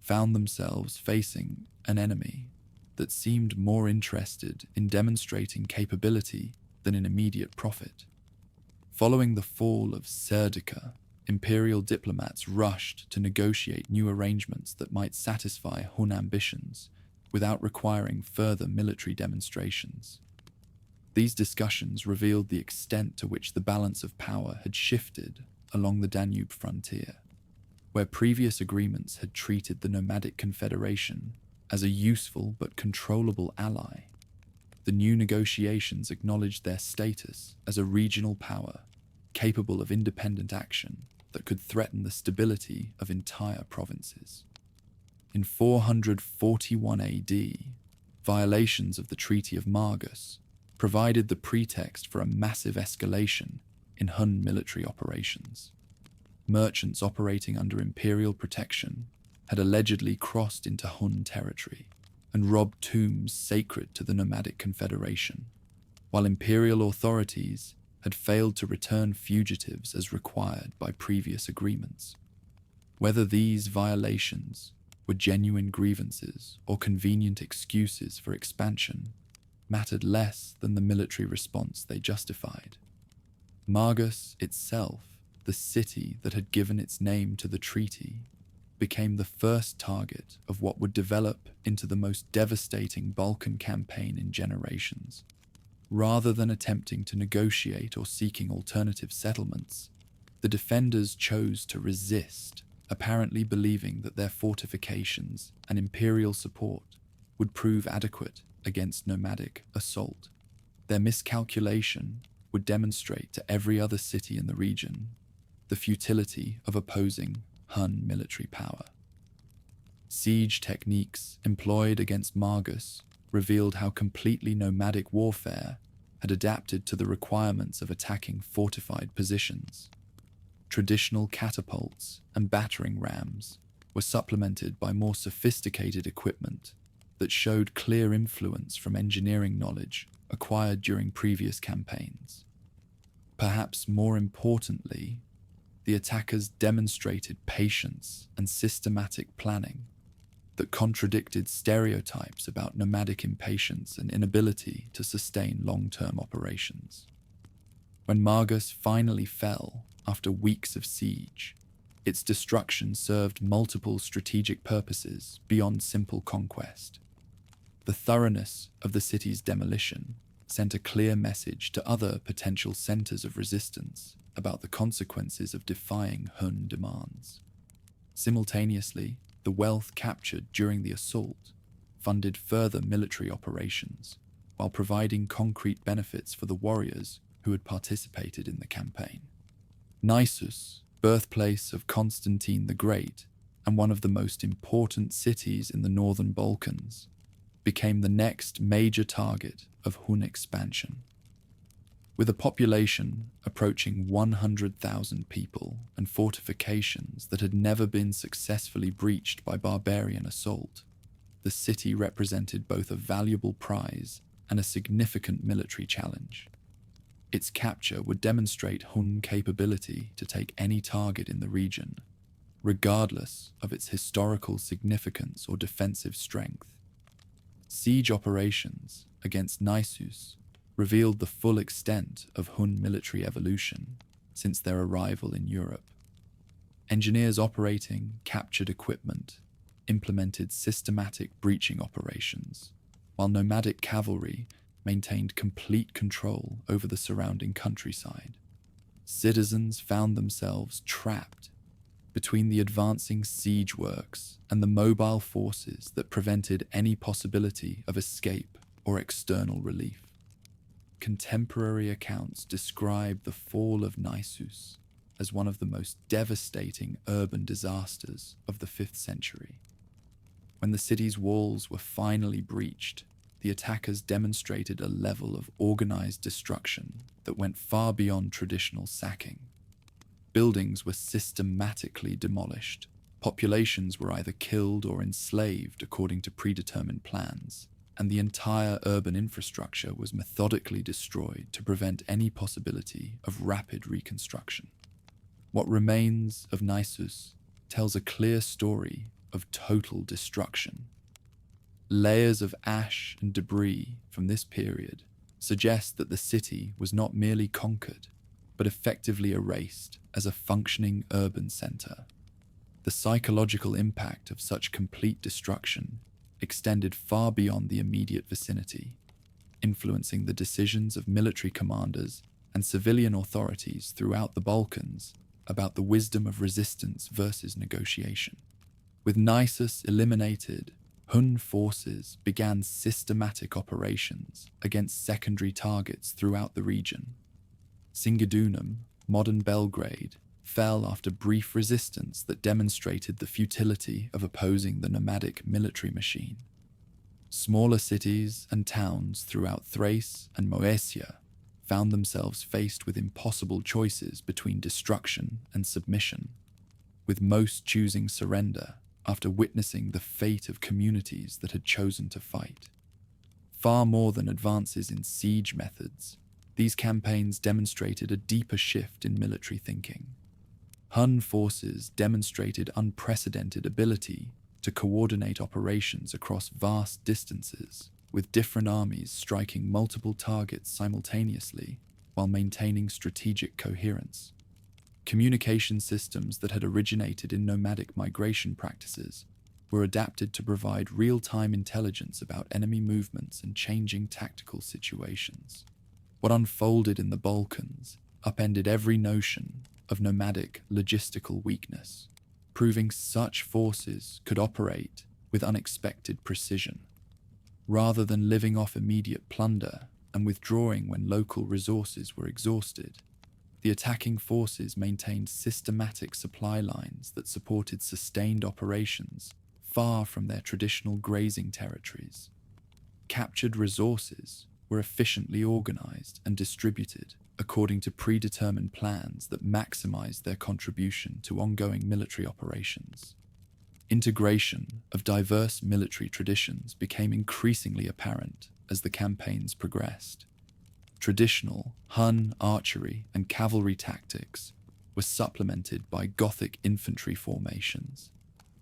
found themselves facing an enemy that seemed more interested in demonstrating capability than in immediate profit. Following the fall of Serdica, imperial diplomats rushed to negotiate new arrangements that might satisfy Hun ambitions without requiring further military demonstrations. These discussions revealed the extent to which the balance of power had shifted along the Danube frontier, where previous agreements had treated the nomadic confederation as a useful but controllable ally. The new negotiations acknowledged their status as a regional power capable of independent action that could threaten the stability of entire provinces. In 441 AD, violations of the Treaty of Margus provided the pretext for a massive escalation in Hun military operations. Merchants operating under imperial protection had allegedly crossed into Hun territory and robbed tombs sacred to the nomadic confederation, while imperial authorities had failed to return fugitives as required by previous agreements. Whether these violations were genuine grievances or convenient excuses for expansion mattered less than the military response they justified. Margus itself, the city that had given its name to the treaty, became the first target of what would develop into the most devastating Balkan campaign in generations. Rather than attempting to negotiate or seeking alternative settlements, the defenders chose to resist, apparently believing that their fortifications and imperial support would prove adequate against nomadic assault. Their miscalculation would demonstrate to every other city in the region the futility of opposing Hun military power. Siege techniques employed against Margus revealed how completely nomadic warfare had adapted to the requirements of attacking fortified positions. Traditional catapults and battering rams were supplemented by more sophisticated equipment that showed clear influence from engineering knowledge acquired during previous campaigns. Perhaps more importantly, the attackers demonstrated patience and systematic planning that contradicted stereotypes about nomadic impatience and inability to sustain long-term operations. When Margus finally fell after weeks of siege, its destruction served multiple strategic purposes beyond simple conquest. The thoroughness of the city's demolition sent a clear message to other potential centers of resistance about the consequences of defying Hun demands. Simultaneously, the wealth captured during the assault funded further military operations, while providing concrete benefits for the warriors who had participated in the campaign. Nisus, birthplace of Constantine the Great and one of the most important cities in the northern Balkans, became the next major target of Hun expansion. With a population approaching 100,000 people and fortifications that had never been successfully breached by barbarian assault, the city represented both a valuable prize and a significant military challenge. Its capture would demonstrate Hun capability to take any target in the region, regardless of its historical significance or defensive strength. Siege operations against Nisus revealed the full extent of Hun military evolution since their arrival in Europe. Engineers operating captured equipment implemented systematic breaching operations, while nomadic cavalry maintained complete control over the surrounding countryside. Citizens found themselves trapped between the advancing siege works and the mobile forces that prevented any possibility of escape or external relief. Contemporary accounts describe the fall of Nisus as one of the most devastating urban disasters of the 5th century. When the city's walls were finally breached, the attackers demonstrated a level of organized destruction that went far beyond traditional sacking. Buildings were systematically demolished. Populations were either killed or enslaved according to predetermined plans, and the entire urban infrastructure was methodically destroyed to prevent any possibility of rapid reconstruction. What remains of Nisus tells a clear story of total destruction. Layers of ash and debris from this period suggest that the city was not merely conquered, but effectively erased as a functioning urban center. The psychological impact of such complete destruction extended far beyond the immediate vicinity. influencing the decisions of military commanders and civilian authorities throughout the Balkans about the wisdom of resistance versus negotiation. With Nisus eliminated, Hun forces began systematic operations against secondary targets throughout the region. Singidunum, modern Belgrade, fell after brief resistance that demonstrated the futility of opposing the nomadic military machine. Smaller cities and towns throughout Thrace and Moesia found themselves faced with impossible choices between destruction and submission, with most choosing surrender after witnessing the fate of communities that had chosen to fight. Far more than advances in siege methods, these campaigns demonstrated a deeper shift in military thinking. Hun forces demonstrated unprecedented ability to coordinate operations across vast distances, with different armies striking multiple targets simultaneously while maintaining strategic coherence. Communication systems that had originated in nomadic migration practices were adapted to provide real-time intelligence about enemy movements and changing tactical situations. What unfolded in the Balkans upended every notion of nomadic logistical weakness, proving such forces could operate with unexpected precision. Rather than living off immediate plunder and withdrawing when local resources were exhausted, the attacking forces maintained systematic supply lines that supported sustained operations far from their traditional grazing territories. Captured resources were efficiently organized and distributed according to predetermined plans that maximized their contribution to ongoing military operations. Integration of diverse military traditions became increasingly apparent as the campaigns progressed. Traditional Hun archery and cavalry tactics were supplemented by Gothic infantry formations,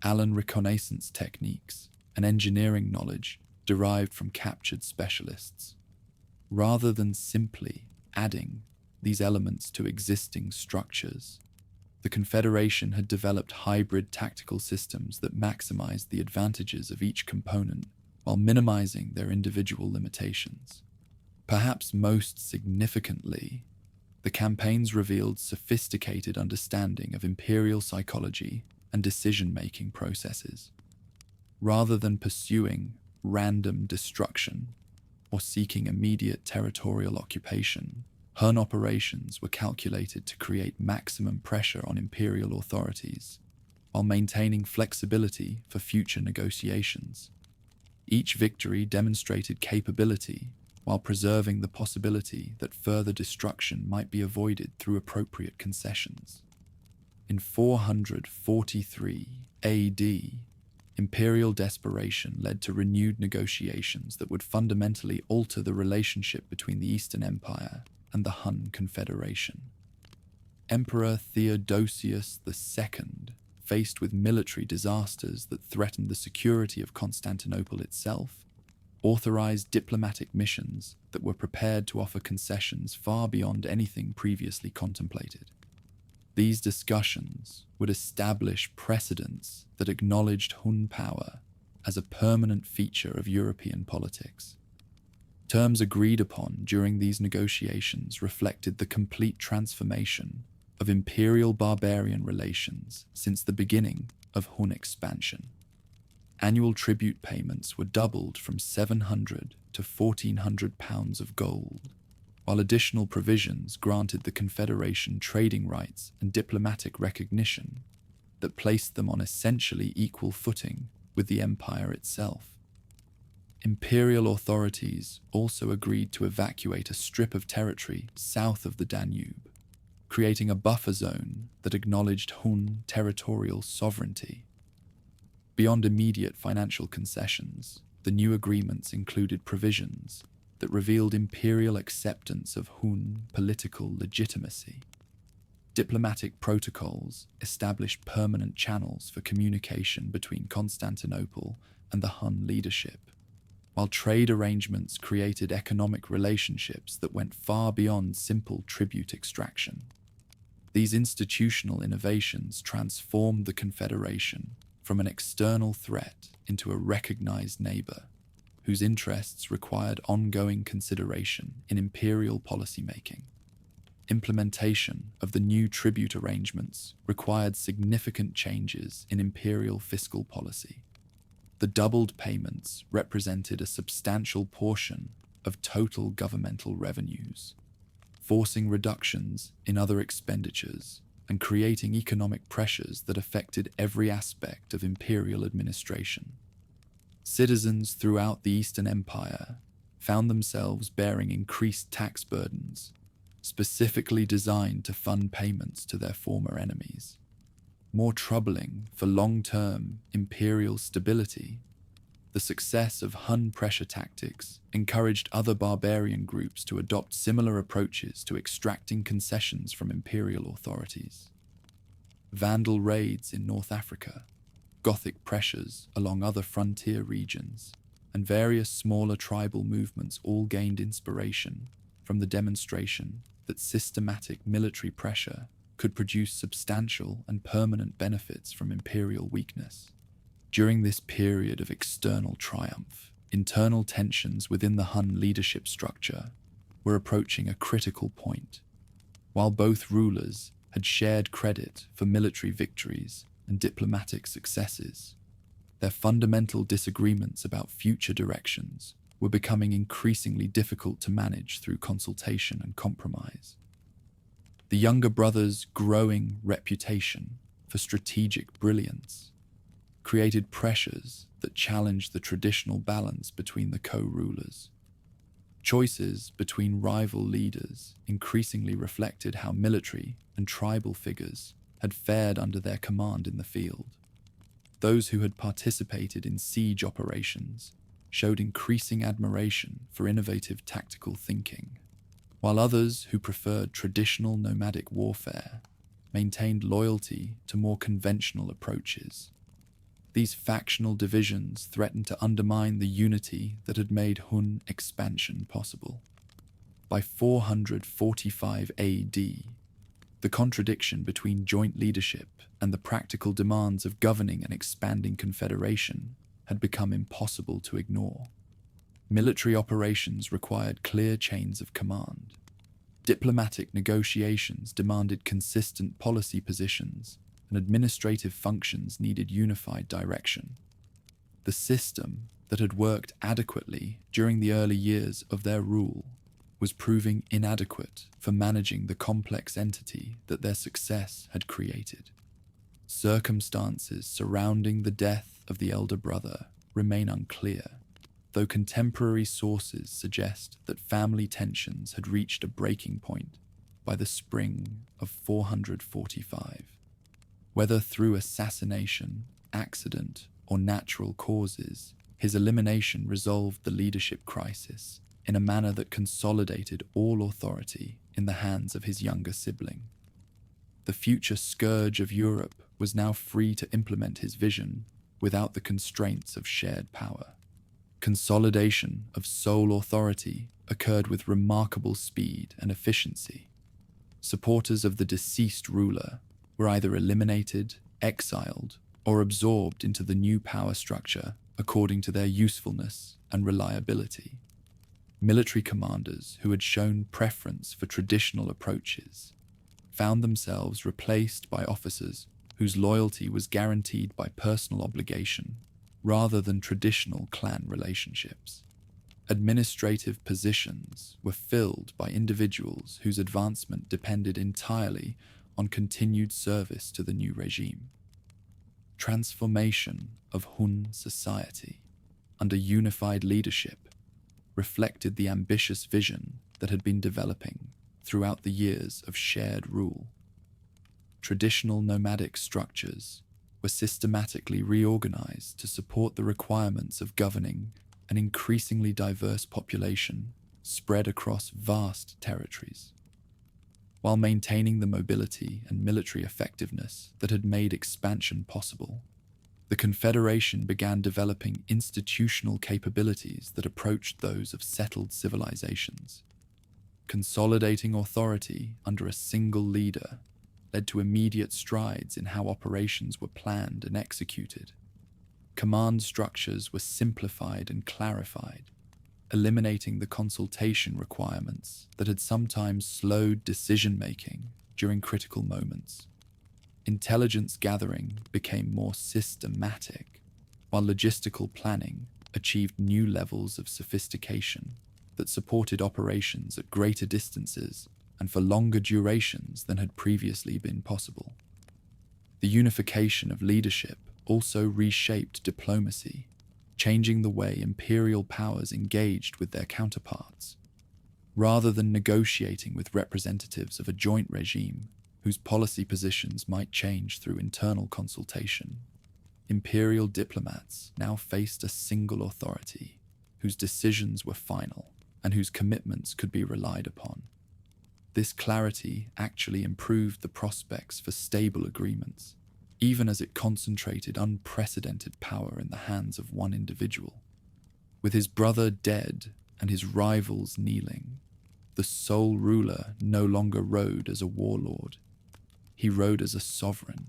Allan reconnaissance techniques, and engineering knowledge derived from captured specialists. Rather than simply adding these elements to existing structures, the Confederation had developed hybrid tactical systems that maximized the advantages of each component while minimizing their individual limitations. Perhaps most significantly, the campaigns revealed sophisticated understanding of imperial psychology and decision-making processes. Rather than pursuing random destruction or seeking immediate territorial occupation, Hun operations were calculated to create maximum pressure on imperial authorities, while maintaining flexibility for future negotiations. Each victory demonstrated capability, while preserving the possibility that further destruction might be avoided through appropriate concessions. In 443 AD, imperial desperation led to renewed negotiations that would fundamentally alter the relationship between the Eastern Empire and the Hun Confederation. Emperor Theodosius II, faced with military disasters that threatened the security of Constantinople itself, authorized diplomatic missions that were prepared to offer concessions far beyond anything previously contemplated. These discussions would establish precedents that acknowledged Hun power as a permanent feature of European politics. Terms agreed upon during these negotiations reflected the complete transformation of imperial-barbarian relations since the beginning of Hun expansion. Annual tribute payments were doubled from 700 to 1,400 pounds of gold, while additional provisions granted the Confederation trading rights and diplomatic recognition that placed them on essentially equal footing with the empire itself. Imperial authorities also agreed to evacuate a strip of territory south of the Danube, creating a buffer zone that acknowledged Hun territorial sovereignty. Beyond immediate financial concessions, the new agreements included provisions that revealed imperial acceptance of Hun political legitimacy. Diplomatic protocols established permanent channels for communication between Constantinople and the Hun leadership, while trade arrangements created economic relationships that went far beyond simple tribute extraction. These institutional innovations transformed the Confederation from an external threat into a recognized neighbor, whose interests required ongoing consideration in imperial policymaking. Implementation of the new tribute arrangements required significant changes in imperial fiscal policy. The doubled payments represented a substantial portion of total governmental revenues, forcing reductions in other expenditures and creating economic pressures that affected every aspect of imperial administration. Citizens throughout the Eastern Empire found themselves bearing increased tax burdens, specifically designed to fund payments to their former enemies. More troubling for long-term imperial stability, the success of Hun pressure tactics encouraged other barbarian groups to adopt similar approaches to extracting concessions from imperial authorities. Vandal raids in North Africa, Gothic pressures along other frontier regions, and various smaller tribal movements all gained inspiration from the demonstration that systematic military pressure could produce substantial and permanent benefits from imperial weakness. During this period of external triumph, internal tensions within the Hun leadership structure were approaching a critical point. While both rulers had shared credit for military victories and diplomatic successes, their fundamental disagreements about future directions were becoming increasingly difficult to manage through consultation and compromise. The younger brother's growing reputation for strategic brilliance created pressures that challenged the traditional balance between the co-rulers. Choices between rival leaders increasingly reflected how military and tribal figures had fared under their command in the field. Those who had participated in siege operations showed increasing admiration for innovative tactical thinking, while others who preferred traditional nomadic warfare maintained loyalty to more conventional approaches. These factional divisions threatened to undermine the unity that had made Hun expansion possible. By 445 AD, the contradiction between joint leadership and the practical demands of governing an expanding confederation had become impossible to ignore. Military operations required clear chains of command. Diplomatic negotiations demanded consistent policy positions, and administrative functions needed unified direction. The system that had worked adequately during the early years of their rule was proving inadequate for managing the complex entity that their success had created. Circumstances surrounding the death of the elder brother remain unclear, though contemporary sources suggest that family tensions had reached a breaking point by the spring of 445. Whether through assassination, accident, or natural causes, his elimination resolved the leadership crisis in a manner that consolidated all authority in the hands of his younger sibling. The future Scourge of Europe was now free to implement his vision without the constraints of shared power. Consolidation of sole authority occurred with remarkable speed and efficiency. Supporters of the deceased ruler were either eliminated, exiled, or absorbed into the new power structure according to their usefulness and reliability. Military commanders who had shown preference for traditional approaches found themselves replaced by officers whose loyalty was guaranteed by personal obligation rather than traditional clan relationships. Administrative positions were filled by individuals whose advancement depended entirely on continued service to the new regime. Transformation of Hun society under unified leadership reflected the ambitious vision that had been developing throughout the years of shared rule. Traditional nomadic structures were systematically reorganized to support the requirements of governing an increasingly diverse population spread across vast territories. While maintaining the mobility and military effectiveness that had made expansion possible, the Confederation began developing institutional capabilities that approached those of settled civilizations. Consolidating authority under a single leader led to immediate strides in how operations were planned and executed. Command structures were simplified and clarified, eliminating the consultation requirements that had sometimes slowed decision-making during critical moments. Intelligence gathering became more systematic, while logistical planning achieved new levels of sophistication that supported operations at greater distances and for longer durations than had previously been possible. The unification of leadership also reshaped diplomacy, changing the way imperial powers engaged with their counterparts. Rather than negotiating with representatives of a joint regime whose policy positions might change through internal consultation, imperial diplomats now faced a single authority whose decisions were final and whose commitments could be relied upon. This clarity actually improved the prospects for stable agreements, even as it concentrated unprecedented power in the hands of one individual. With his brother dead and his rivals kneeling, the sole ruler no longer rode as a warlord. He rode as a sovereign.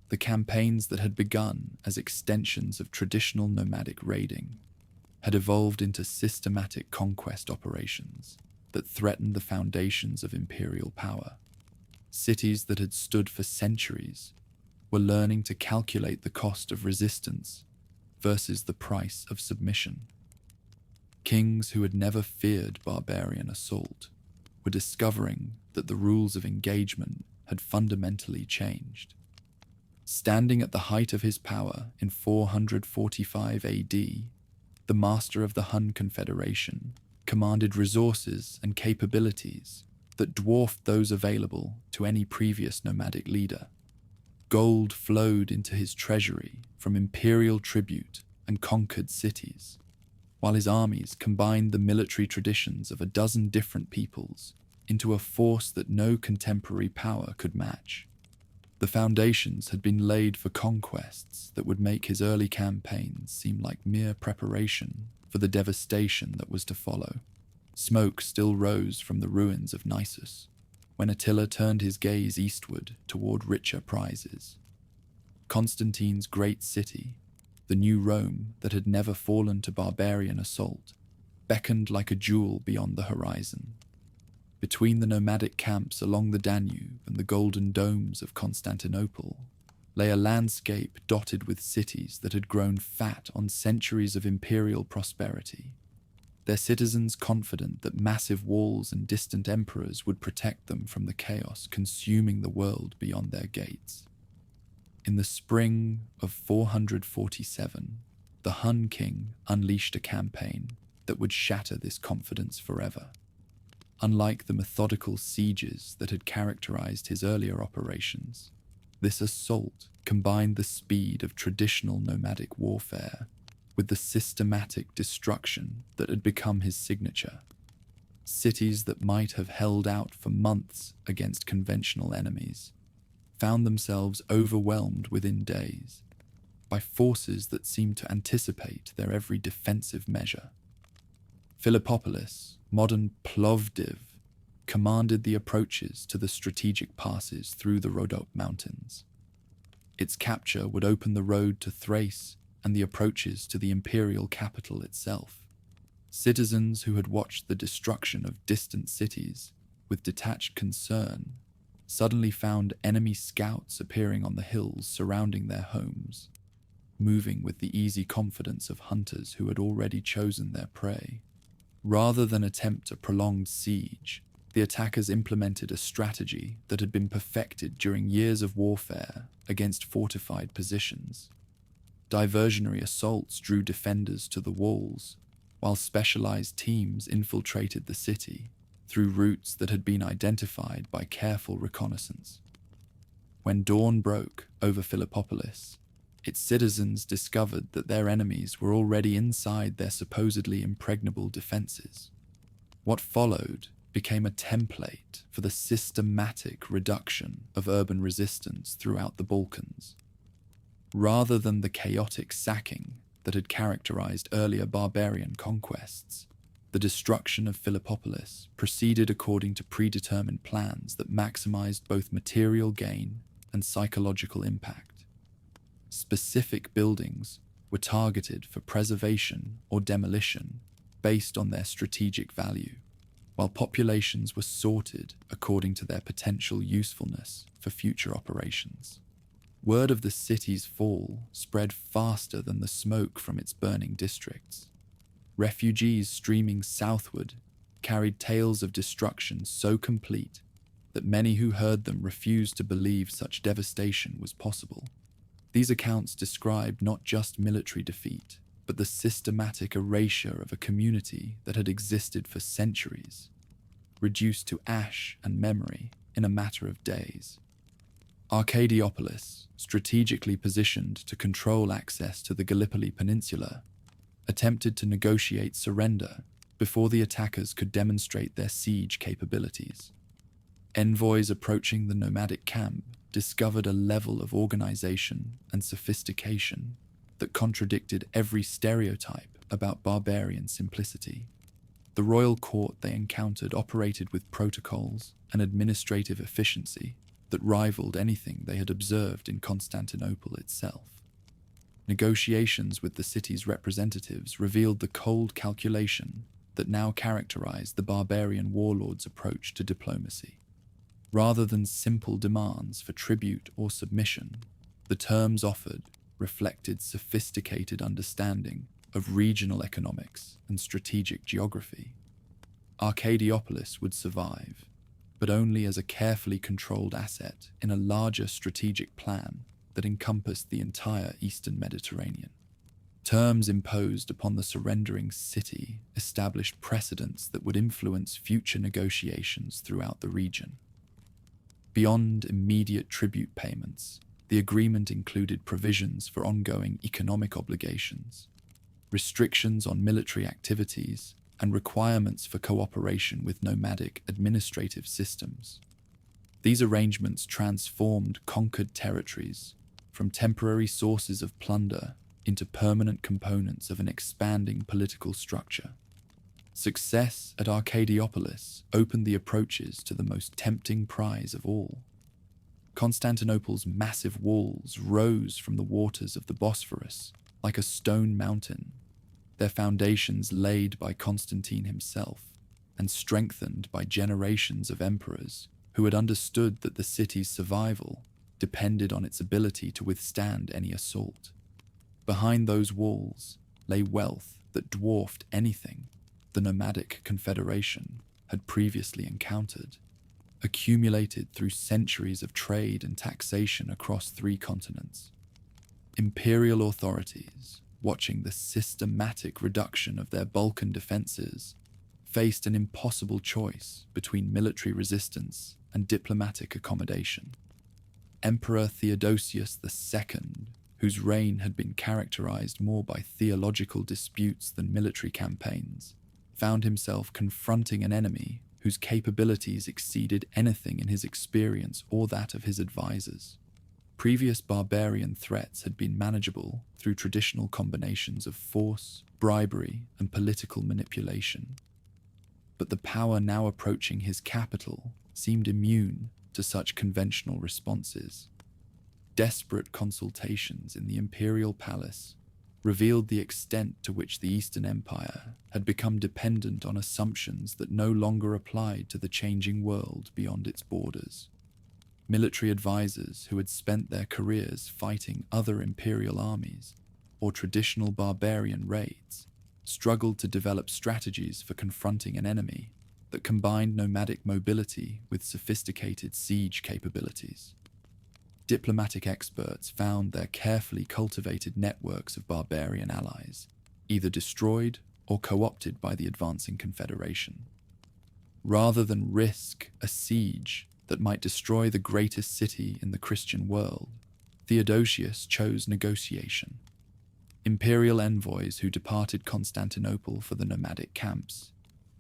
The campaigns that had begun as extensions of traditional nomadic raiding had evolved into systematic conquest operations that threatened the foundations of imperial power. Cities that had stood for centuries were learning to calculate the cost of resistance versus the price of submission. Kings who had never feared barbarian assault were discovering that the rules of engagement had fundamentally changed. Standing at the height of his power in 445 AD, the master of the Hun Confederation commanded resources and capabilities that dwarfed those available to any previous nomadic leader. Gold flowed into his treasury from imperial tribute and conquered cities, while his armies combined the military traditions of a dozen different peoples into a force that no contemporary power could match. The foundations had been laid for conquests that would make his early campaigns seem like mere preparation for the devastation that was to follow. Smoke still rose from the ruins of Nisus when Attila turned his gaze eastward toward richer prizes. Constantine's great city, the new Rome that had never fallen to barbarian assault, beckoned like a jewel beyond the horizon. Between the nomadic camps along the Danube and the golden domes of Constantinople lay a landscape dotted with cities that had grown fat on centuries of imperial prosperity, their citizens confident that massive walls and distant emperors would protect them from the chaos consuming the world beyond their gates. In the spring of 447, the Hun king unleashed a campaign that would shatter this confidence forever. Unlike the methodical sieges that had characterized his earlier operations, this assault combined the speed of traditional nomadic warfare with the systematic destruction that had become his signature. Cities that might have held out for months against conventional enemies found themselves overwhelmed within days by forces that seemed to anticipate their every defensive measure. Philippopolis, modern Plovdiv, commanded the approaches to the strategic passes through the Rhodope Mountains. Its capture would open the road to Thrace and the approaches to the imperial capital itself. Citizens who had watched the destruction of distant cities with detached concern suddenly found enemy scouts appearing on the hills surrounding their homes, moving with the easy confidence of hunters who had already chosen their prey. Rather than attempt a prolonged siege, the attackers implemented a strategy that had been perfected during years of warfare against fortified positions. Diversionary assaults drew defenders to the walls, while specialized teams infiltrated the city through routes that had been identified by careful reconnaissance. When dawn broke over Philippopolis, its citizens discovered that their enemies were already inside their supposedly impregnable defenses. What followed became a template for the systematic reduction of urban resistance throughout the Balkans. Rather than the chaotic sacking that had characterized earlier barbarian conquests, the destruction of Philippopolis proceeded according to predetermined plans that maximized both material gain and psychological impact. Specific buildings were targeted for preservation or demolition based on their strategic value, while populations were sorted according to their potential usefulness for future operations. Word of the city's fall spread faster than the smoke from its burning districts. Refugees streaming southward carried tales of destruction so complete that many who heard them refused to believe such devastation was possible. These accounts described not just military defeat, but the systematic erasure of a community that had existed for centuries, reduced to ash and memory in a matter of days. Arcadiopolis, strategically positioned to control access to the Gallipoli Peninsula, attempted to negotiate surrender before the attackers could demonstrate their siege capabilities. Envoys approaching the nomadic camp discovered a level of organization and sophistication that contradicted every stereotype about barbarian simplicity. The royal court they encountered operated with protocols and administrative efficiency that rivaled anything they had observed in Constantinople itself. Negotiations with the city's representatives revealed the cold calculation that now characterized the barbarian warlord's approach to diplomacy. Rather than simple demands for tribute or submission, the terms offered reflected sophisticated understanding of regional economics and strategic geography. Arcadiopolis would survive, but only as a carefully controlled asset in a larger strategic plan that encompassed the entire eastern Mediterranean. Terms imposed upon the surrendering city established precedents that would influence future negotiations throughout the region. Beyond immediate tribute payments, the agreement included provisions for ongoing economic obligations, restrictions on military activities, and requirements for cooperation with nomadic administrative systems. These arrangements transformed conquered territories from temporary sources of plunder into permanent components of an expanding political structure. Success at Arcadiopolis opened the approaches to the most tempting prize of all. Constantinople's massive walls rose from the waters of the Bosphorus like a stone mountain, their foundations laid by Constantine himself and strengthened by generations of emperors who had understood that the city's survival depended on its ability to withstand any assault. Behind those walls lay wealth that dwarfed anything the nomadic confederation had previously encountered, accumulated through centuries of trade and taxation across 3 continents. Imperial authorities, watching the systematic reduction of their Balkan defenses, faced an impossible choice between military resistance and diplomatic accommodation. Emperor Theodosius II, whose reign had been characterized more by theological disputes than military campaigns, found himself confronting an enemy whose capabilities exceeded anything in his experience or that of his advisors. Previous barbarian threats had been manageable through traditional combinations of force, bribery, and political manipulation. But the power now approaching his capital seemed immune to such conventional responses. Desperate consultations in the imperial palace revealed the extent to which the Eastern Empire had become dependent on assumptions that no longer applied to the changing world beyond its borders. Military advisors who had spent their careers fighting other imperial armies or traditional barbarian raids struggled to develop strategies for confronting an enemy that combined nomadic mobility with sophisticated siege capabilities. Diplomatic experts found their carefully cultivated networks of barbarian allies either destroyed or co-opted by the advancing confederation. Rather than risk a siege that might destroy the greatest city in the Christian world, Theodosius chose negotiation. Imperial envoys who departed Constantinople for the nomadic camps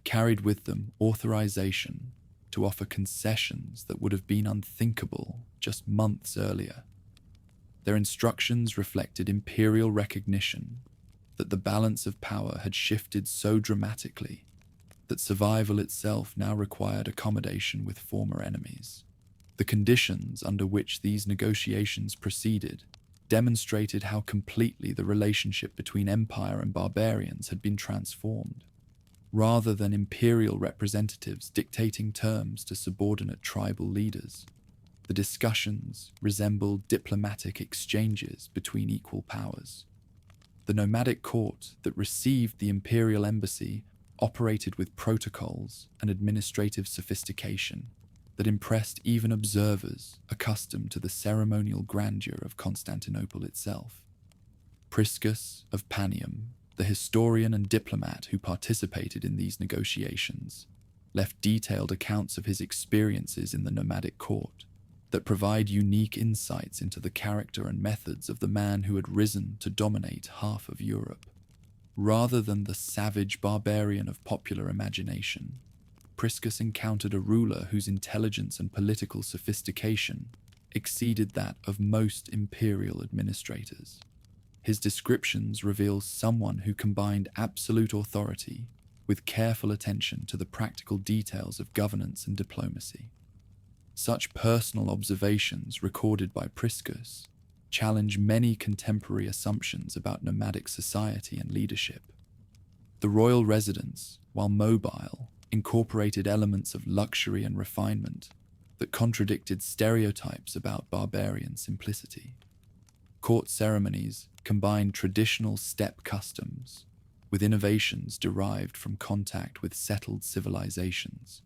carried with them authorization to offer concessions that would have been unthinkable just months earlier. Their instructions reflected imperial recognition that the balance of power had shifted so dramatically that survival itself now required accommodation with former enemies. The conditions under which these negotiations proceeded demonstrated how completely the relationship between empire and barbarians had been transformed. Rather than imperial representatives dictating terms to subordinate tribal leaders, the discussions resembled diplomatic exchanges between equal powers. The nomadic court that received the imperial embassy operated with protocols and administrative sophistication that impressed even observers accustomed to the ceremonial grandeur of Constantinople itself. Priscus of Panium, the historian and diplomat who participated in these negotiations, left detailed accounts of his experiences in the nomadic court that provide unique insights into the character and methods of the man who had risen to dominate half of Europe. Rather than the savage barbarian of popular imagination, Priscus encountered a ruler whose intelligence and political sophistication exceeded that of most imperial administrators. His descriptions reveal someone who combined absolute authority with careful attention to the practical details of governance and diplomacy. Such personal observations recorded by Priscus challenge many contemporary assumptions about nomadic society and leadership. The royal residence, while mobile, incorporated elements of luxury and refinement that contradicted stereotypes about barbarian simplicity. Court ceremonies combined traditional steppe customs with innovations derived from contact with settled civilizations,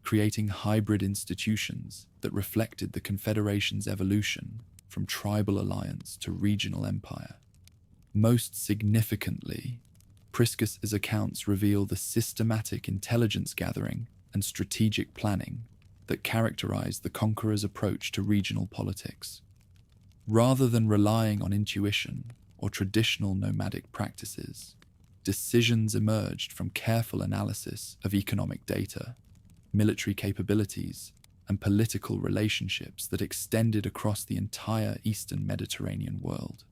creating hybrid institutions that reflected the Confederation's evolution from tribal alliance to regional empire. Most significantly, Priscus's accounts reveal the systematic intelligence gathering and strategic planning that characterized the conqueror's approach to regional politics. Rather than relying on intuition or traditional nomadic practices, decisions emerged from careful analysis of economic data, military capabilities, and political relationships that extended across the entire Eastern Mediterranean world.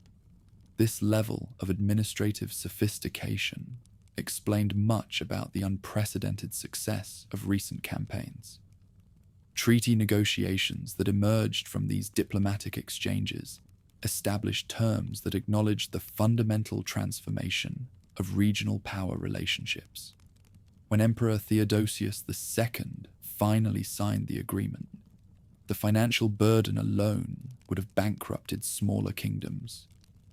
This level of administrative sophistication explained much about the unprecedented success of recent campaigns. Treaty negotiations that emerged from these diplomatic exchanges established terms that acknowledged the fundamental transformation of regional power relationships. When Emperor Theodosius II finally signed the agreement, the financial burden alone would have bankrupted smaller kingdoms.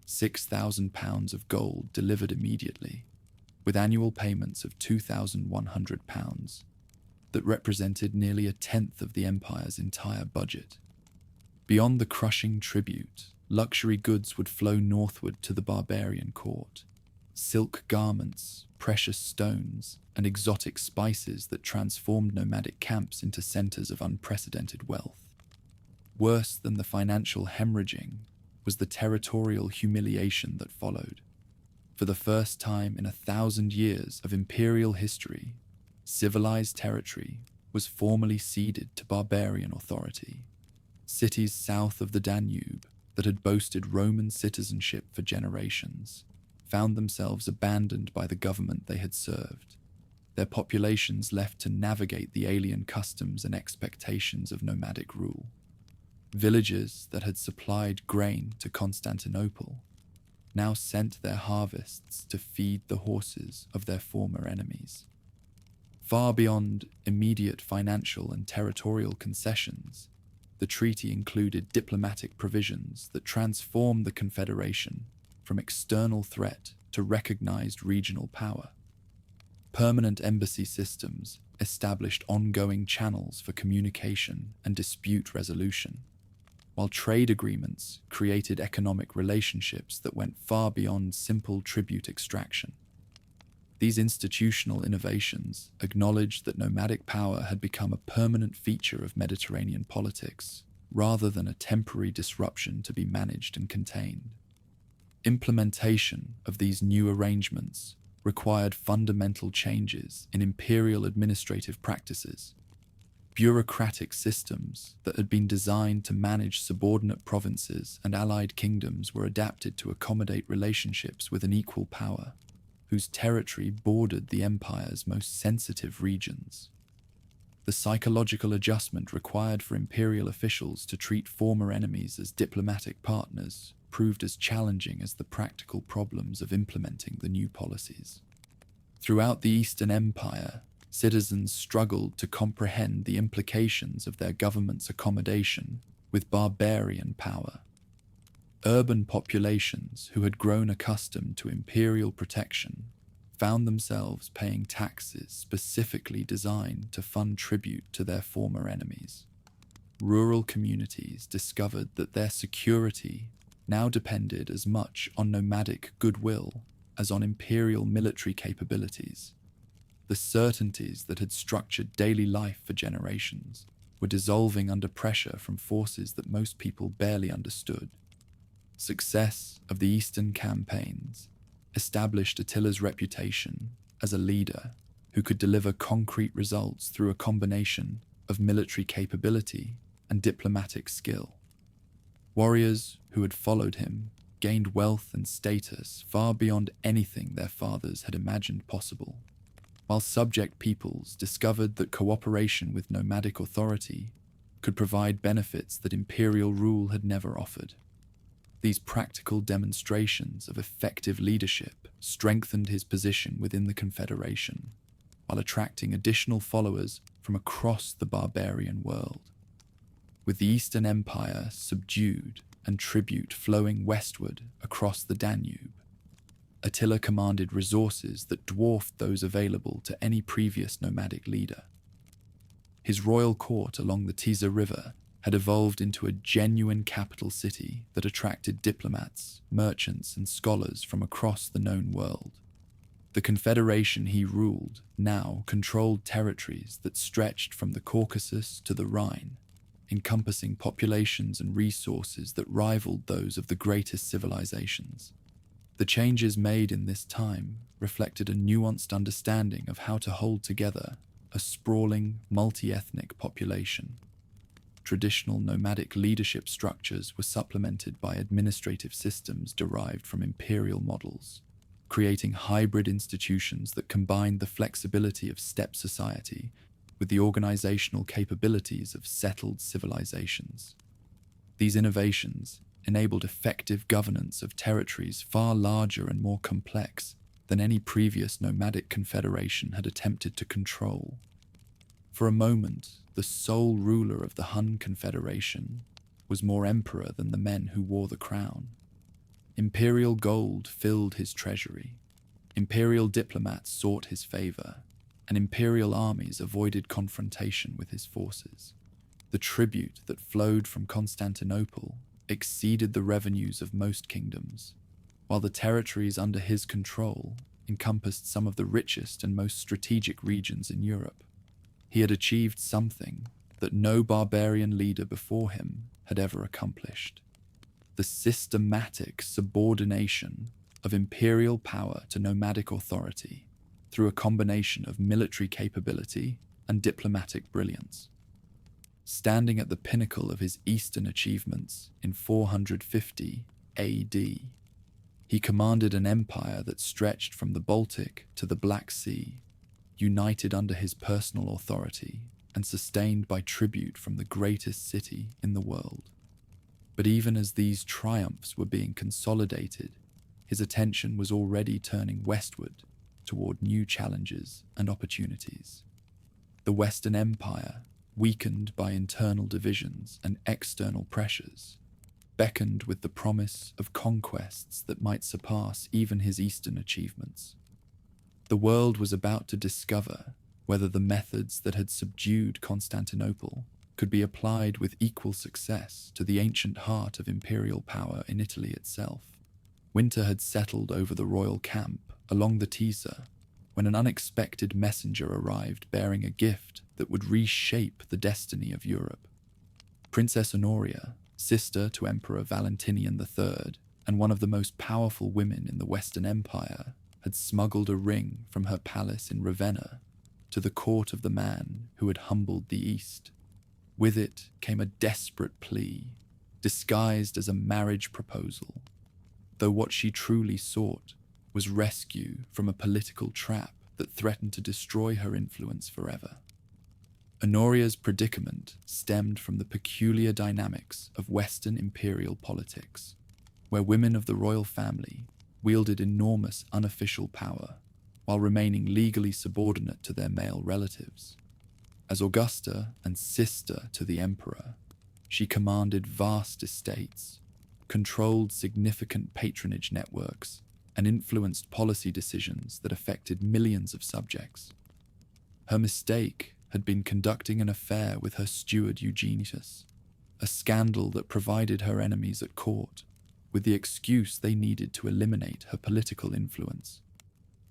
£6,000 of gold delivered immediately, with annual payments of £2,100 that represented nearly a tenth of the empire's entire budget. Beyond the crushing tribute, luxury goods would flow northward to the barbarian court. Silk garments, precious stones, and exotic spices that transformed nomadic camps into centers of unprecedented wealth. Worse than the financial hemorrhaging was the territorial humiliation that followed. For the first time in 1,000 years of imperial history, civilized territory was formally ceded to barbarian authority. Cities south of the Danube that had boasted Roman citizenship for generations found themselves abandoned by the government they had served, their populations left to navigate the alien customs and expectations of nomadic rule. Villages that had supplied grain to Constantinople now sent their harvests to feed the horses of their former enemies. Far beyond immediate financial and territorial concessions, the treaty included diplomatic provisions that transformed the Confederation from external threat to recognized regional power. Permanent embassy systems established ongoing channels for communication and dispute resolution, while trade agreements created economic relationships that went far beyond simple tribute extraction. These institutional innovations acknowledged that nomadic power had become a permanent feature of Mediterranean politics, rather than a temporary disruption to be managed and contained. Implementation of these new arrangements required fundamental changes in imperial administrative practices. Bureaucratic systems that had been designed to manage subordinate provinces and allied kingdoms were adapted to accommodate relationships with an equal power, whose territory bordered the empire's most sensitive regions. The psychological adjustment required for imperial officials to treat former enemies as diplomatic partners proved as challenging as the practical problems of implementing the new policies. Throughout the Eastern Empire, citizens struggled to comprehend the implications of their government's accommodation with barbarian power. Urban populations who had grown accustomed to imperial protection found themselves paying taxes specifically designed to fund tribute to their former enemies. Rural communities discovered that their security now depended as much on nomadic goodwill as on imperial military capabilities. The certainties that had structured daily life for generations were dissolving under pressure from forces that most people barely understood. Success of the Eastern campaigns established Attila's reputation as a leader who could deliver concrete results through a combination of military capability and diplomatic skill. Warriors who had followed him gained wealth and status far beyond anything their fathers had imagined possible, while subject peoples discovered that cooperation with nomadic authority could provide benefits that imperial rule had never offered. These practical demonstrations of effective leadership strengthened his position within the Confederation, while attracting additional followers from across the barbarian world. With the Eastern Empire subdued and tribute flowing westward across the Danube, Attila commanded resources that dwarfed those available to any previous nomadic leader. His royal court along the Tisa River had evolved into a genuine capital city that attracted diplomats, merchants, and scholars from across the known world. The confederation he ruled now controlled territories that stretched from the Caucasus to the Rhine, encompassing populations and resources that rivaled those of the greatest civilizations. The changes made in this time reflected a nuanced understanding of how to hold together a sprawling, multi-ethnic population. Traditional nomadic leadership structures were supplemented by administrative systems derived from imperial models, creating hybrid institutions that combined the flexibility of steppe society with the organizational capabilities of settled civilizations. These innovations enabled effective governance of territories far larger and more complex than any previous nomadic confederation had attempted to control. For a moment, the sole ruler of the Hun Confederation was more emperor than the men who wore the crown. Imperial gold filled his treasury, imperial diplomats sought his favor, and imperial armies avoided confrontation with his forces. The tribute that flowed from Constantinople exceeded the revenues of most kingdoms, while the territories under his control encompassed some of the richest and most strategic regions in Europe. He had achieved something that no barbarian leader before him had ever accomplished: the systematic subordination of imperial power to nomadic authority through a combination of military capability and diplomatic brilliance. Standing at the pinnacle of his Eastern achievements in 450 AD, he commanded an empire that stretched from the Baltic to the Black Sea, united under his personal authority and sustained by tribute from the greatest city in the world. But even as these triumphs were being consolidated, his attention was already turning westward toward new challenges and opportunities. The Western Empire, weakened by internal divisions and external pressures, beckoned with the promise of conquests that might surpass even his Eastern achievements. The world was about to discover whether the methods that had subdued Constantinople could be applied with equal success to the ancient heart of imperial power in Italy itself. Winter had settled over the royal camp along the Tisa when an unexpected messenger arrived bearing a gift that would reshape the destiny of Europe. Princess Honoria, sister to Emperor Valentinian III and one of the most powerful women in the Western Empire, had smuggled a ring from her palace in Ravenna to the court of the man who had humbled the East. With it came a desperate plea, disguised as a marriage proposal, though what she truly sought was rescue from a political trap that threatened to destroy her influence forever. Honoria's predicament stemmed from the peculiar dynamics of Western imperial politics. where women of the royal family wielded enormous unofficial power while remaining legally subordinate to their male relatives. As Augusta and sister to the emperor, she commanded vast estates, controlled significant patronage networks, and influenced policy decisions that affected millions of subjects. Her mistake had been conducting an affair with her steward Eugenitus, a scandal that provided her enemies at court with the excuse they needed to eliminate her political influence.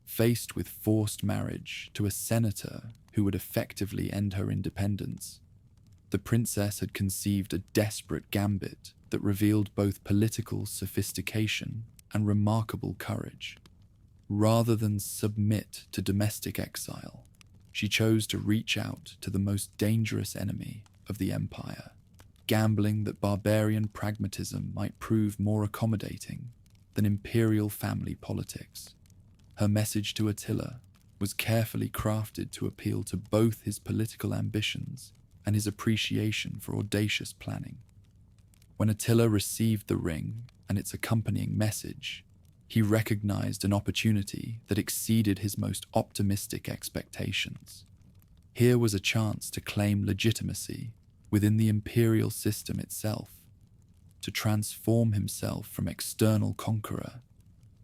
Faced with forced marriage to a senator who would effectively end her independence, the princess had conceived a desperate gambit that revealed both political sophistication and remarkable courage. Rather than submit to domestic exile, she chose to reach out to the most dangerous enemy of the empire, gambling that barbarian pragmatism might prove more accommodating than imperial family politics. Her message to Attila was carefully crafted to appeal to both his political ambitions and his appreciation for audacious planning. When Attila received the ring and its accompanying message, he recognized an opportunity that exceeded his most optimistic expectations. Here was a chance to claim legitimacy within the imperial system itself, to transform himself from external conqueror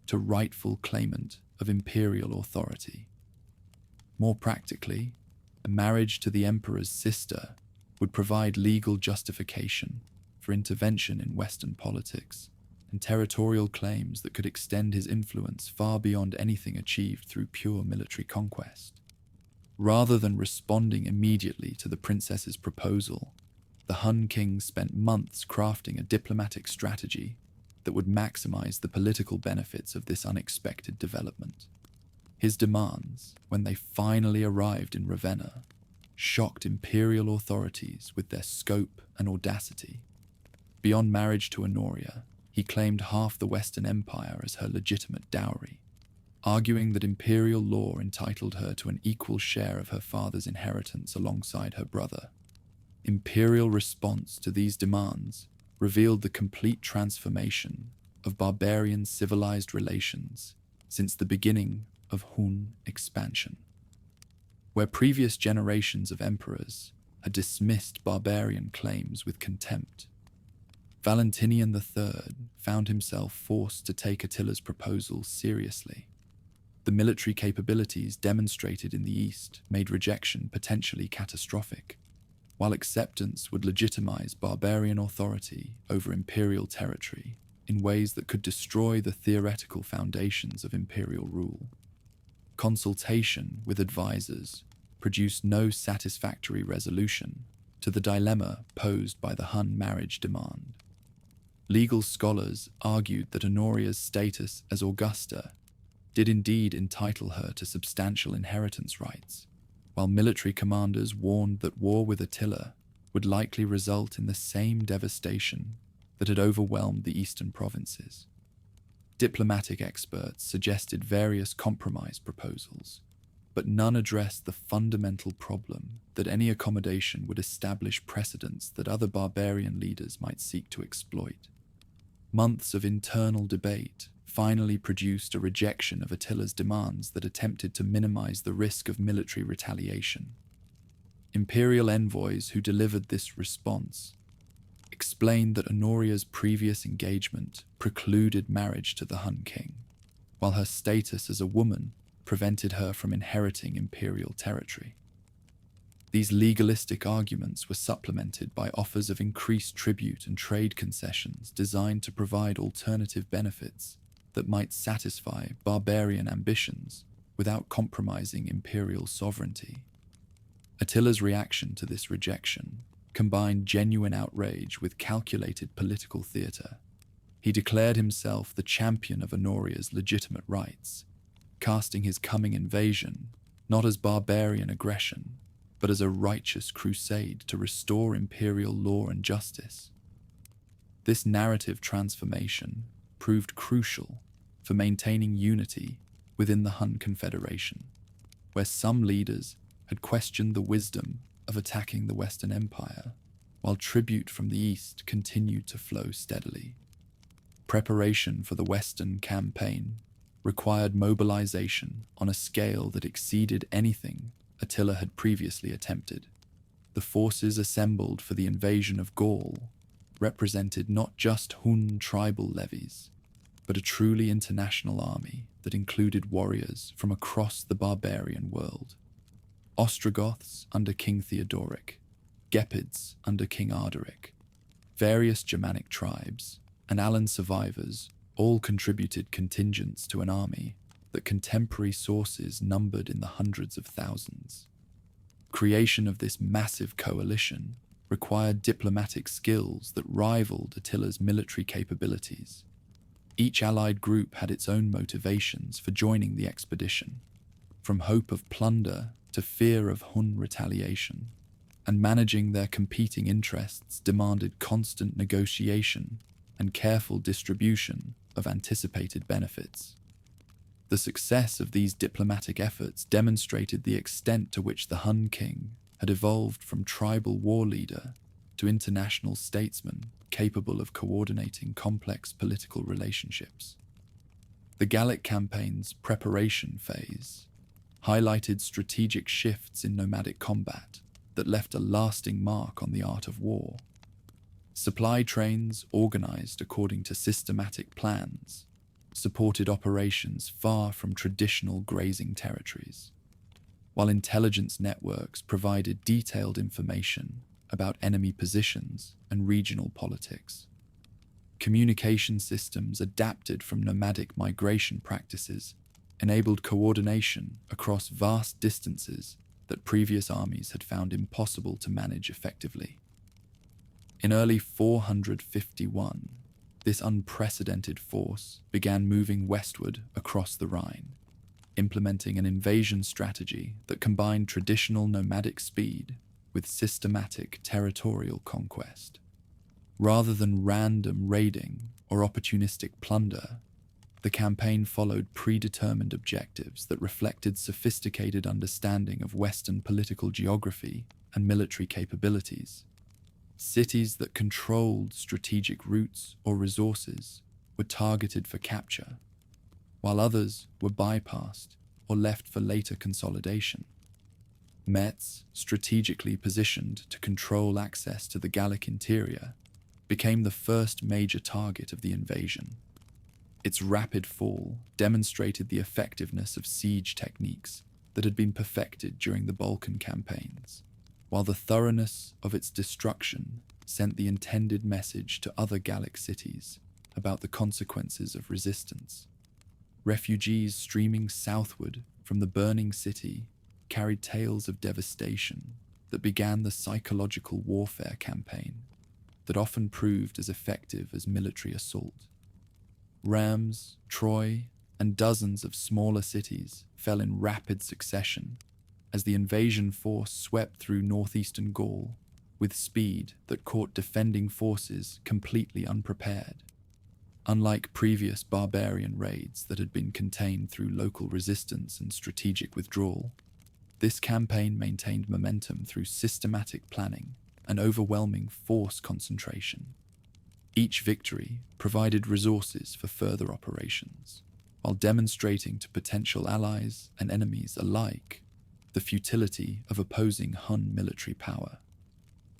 to rightful claimant of imperial authority. More practically, a marriage to the emperor's sister would provide legal justification for intervention in Western politics and territorial claims that could extend his influence far beyond anything achieved through pure military conquest. Rather than responding immediately to the princess's proposal, the Hun king spent months crafting a diplomatic strategy that would maximize the political benefits of this unexpected development. His demands, when they finally arrived in Ravenna, shocked imperial authorities with their scope and audacity. Beyond marriage to Honoria, he claimed half the Western Empire as her legitimate dowry, arguing that imperial law entitled her to an equal share of her father's inheritance alongside her brother. Imperial response to these demands revealed the complete transformation of barbarian civilized relations since the beginning of Hun expansion. Where previous generations of emperors had dismissed barbarian claims with contempt, Valentinian III found himself forced to take Attila's proposals seriously. The military capabilities demonstrated in the East made rejection potentially catastrophic, while acceptance would legitimize barbarian authority over imperial territory in ways that could destroy the theoretical foundations of imperial rule. Consultation with advisors produced no satisfactory resolution to the dilemma posed by the Hun marriage demand. Legal scholars argued that Honoria's status as Augusta did indeed entitle her to substantial inheritance rights, while military commanders warned that war with Attila would likely result in the same devastation that had overwhelmed the eastern provinces. Diplomatic experts suggested various compromise proposals, but none addressed the fundamental problem that any accommodation would establish precedents that other barbarian leaders might seek to exploit. Months of internal debate finally produced a rejection of Attila's demands that attempted to minimize the risk of military retaliation. Imperial envoys who delivered this response explained that Honoria's previous engagement precluded marriage to the Hun king, while her status as a woman prevented her from inheriting imperial territory. These legalistic arguments were supplemented by offers of increased tribute and trade concessions designed to provide alternative benefits that might satisfy barbarian ambitions without compromising imperial sovereignty. Attila's reaction to this rejection combined genuine outrage with calculated political theatre. He declared himself the champion of Honoria's legitimate rights, casting his coming invasion not as barbarian aggression, but as a righteous crusade to restore imperial law and justice. This narrative transformation proved crucial for maintaining unity within the Hun Confederation, where some leaders had questioned the wisdom of attacking the Western Empire, while tribute from the East continued to flow steadily. Preparation for the Western campaign required mobilization on a scale that exceeded anything Attila had previously attempted. The forces assembled for the invasion of Gaul represented not just Hun tribal levies, but a truly international army that included warriors from across the barbarian world. Ostrogoths under King Theodoric, Gepids under King Ardaric, various Germanic tribes, and Alan survivors all contributed contingents to an army that contemporary sources numbered in the hundreds of thousands. Creation of this massive coalition required diplomatic skills that rivaled Attila's military capabilities. Each allied group had its own motivations for joining the expedition, from hope of plunder to fear of Hun retaliation, and managing their competing interests demanded constant negotiation and careful distribution of anticipated benefits. The success of these diplomatic efforts demonstrated the extent to which the Hun king had evolved from tribal war leader to international statesman capable of coordinating complex political relationships. The Gallic campaign's preparation phase highlighted strategic shifts in nomadic combat that left a lasting mark on the art of war. Supply trains organized according to systematic plans supported operations far from traditional grazing territories, while intelligence networks provided detailed information about enemy positions and regional politics. Communication systems adapted from nomadic migration practices enabled coordination across vast distances that previous armies had found impossible to manage effectively. In early 451, this unprecedented force began moving westward across the Rhine, implementing an invasion strategy that combined traditional nomadic speed with systematic territorial conquest. Rather than random raiding or opportunistic plunder, the campaign followed predetermined objectives that reflected sophisticated understanding of Western political geography and military capabilities. Cities that controlled strategic routes or resources were targeted for capture, while others were bypassed or left for later consolidation. Metz, strategically positioned to control access to the Gallic interior, became the first major target of the invasion. Its rapid fall demonstrated the effectiveness of siege techniques that had been perfected during the Balkan campaigns, while the thoroughness of its destruction sent the intended message to other Gallic cities about the consequences of resistance. Refugees streaming southward from the burning city carried tales of devastation that began the psychological warfare campaign that often proved as effective as military assault. Rams, Troy, and dozens of smaller cities fell in rapid succession as the invasion force swept through northeastern Gaul with speed that caught defending forces completely unprepared. Unlike previous barbarian raids that had been contained through local resistance and strategic withdrawal, this campaign maintained momentum through systematic planning and overwhelming force concentration. Each victory provided resources for further operations, while demonstrating to potential allies and enemies alike the futility of opposing Hun military power.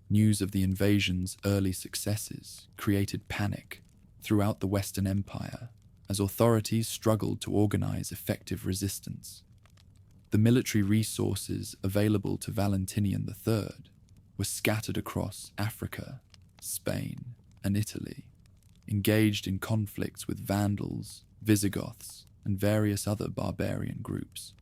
News of the invasion's early successes created panic throughout the Western Empire as authorities struggled to organize effective resistance. The military resources available to Valentinian III were scattered across Africa, Spain, and Italy, engaged in conflicts with Vandals, Visigoths, and various other barbarian groups.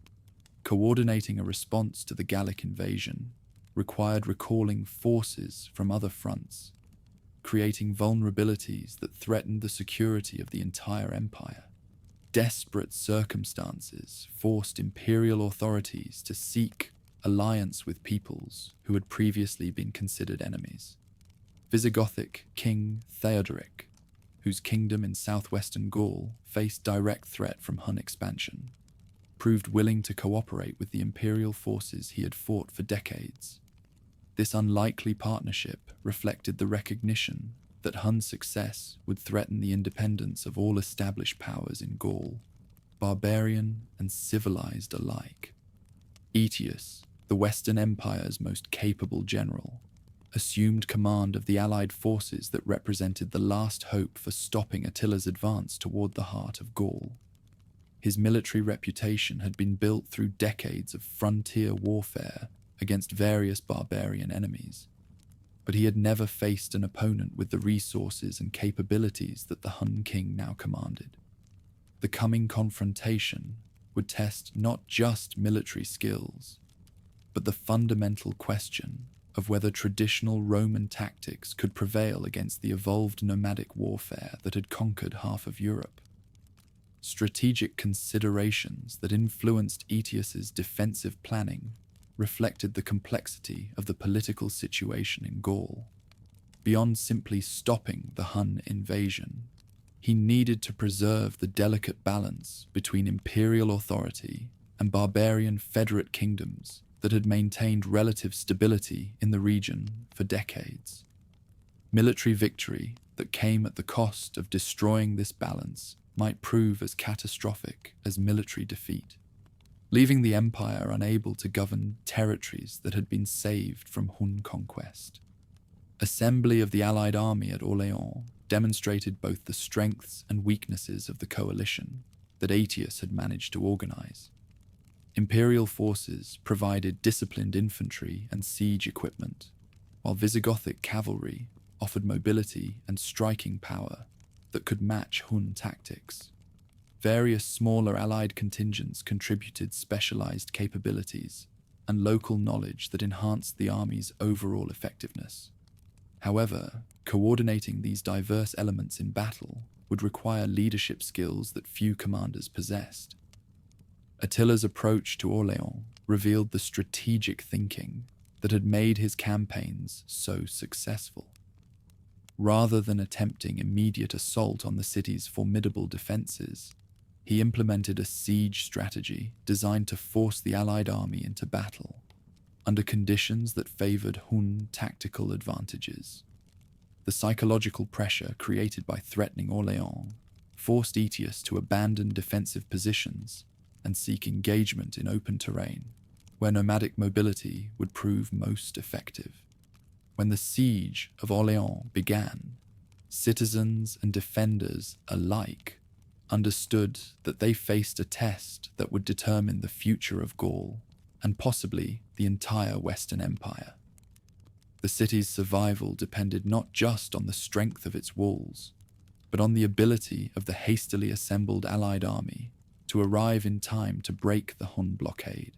Coordinating a response to the Gallic invasion required recalling forces from other fronts, creating vulnerabilities that threatened the security of the entire empire. Desperate circumstances forced imperial authorities to seek alliance with peoples who had previously been considered enemies. Visigothic King Theodoric, whose kingdom in southwestern Gaul faced direct threat from Hun expansion, proved willing to cooperate with the imperial forces he had fought for decades. This unlikely partnership reflected the recognition that Hun success would threaten the independence of all established powers in Gaul, barbarian and civilized alike. Aetius, the Western Empire's most capable general, assumed command of the allied forces that represented the last hope for stopping Attila's advance toward the heart of Gaul. His military reputation had been built through decades of frontier warfare against various barbarian enemies, but he had never faced an opponent with the resources and capabilities that the Hun king now commanded. The coming confrontation would test not just military skills, but the fundamental question of whether traditional Roman tactics could prevail against the evolved nomadic warfare that had conquered half of Europe. Strategic considerations that influenced Aetius's defensive planning reflected the complexity of the political situation in Gaul. Beyond simply stopping the Hun invasion, he needed to preserve the delicate balance between imperial authority and barbarian federate kingdoms that had maintained relative stability in the region for decades. Military victory that came at the cost of destroying this balance might prove as catastrophic as military defeat, leaving the empire unable to govern territories that had been saved from Hun conquest. Assembly of the allied army at Orléans demonstrated both the strengths and weaknesses of the coalition that Aetius had managed to organize. Imperial forces provided disciplined infantry and siege equipment, while Visigothic cavalry offered mobility and striking power that could match Hun tactics. Various smaller allied contingents contributed specialized capabilities and local knowledge that enhanced the army's overall effectiveness. However, coordinating these diverse elements in battle would require leadership skills that few commanders possessed. Attila's approach to Orléans revealed the strategic thinking that had made his campaigns so successful. Rather than attempting immediate assault on the city's formidable defenses, he implemented a siege strategy designed to force the allied army into battle, under conditions that favored Hun tactical advantages. The psychological pressure created by threatening Orléans forced Aetius to abandon defensive positions and seek engagement in open terrain, where nomadic mobility would prove most effective. When the siege of Orléans began, citizens and defenders alike understood that they faced a test that would determine the future of Gaul and possibly the entire Western Empire. The city's survival depended not just on the strength of its walls, but on the ability of the hastily assembled allied army to arrive in time to break the Hun blockade.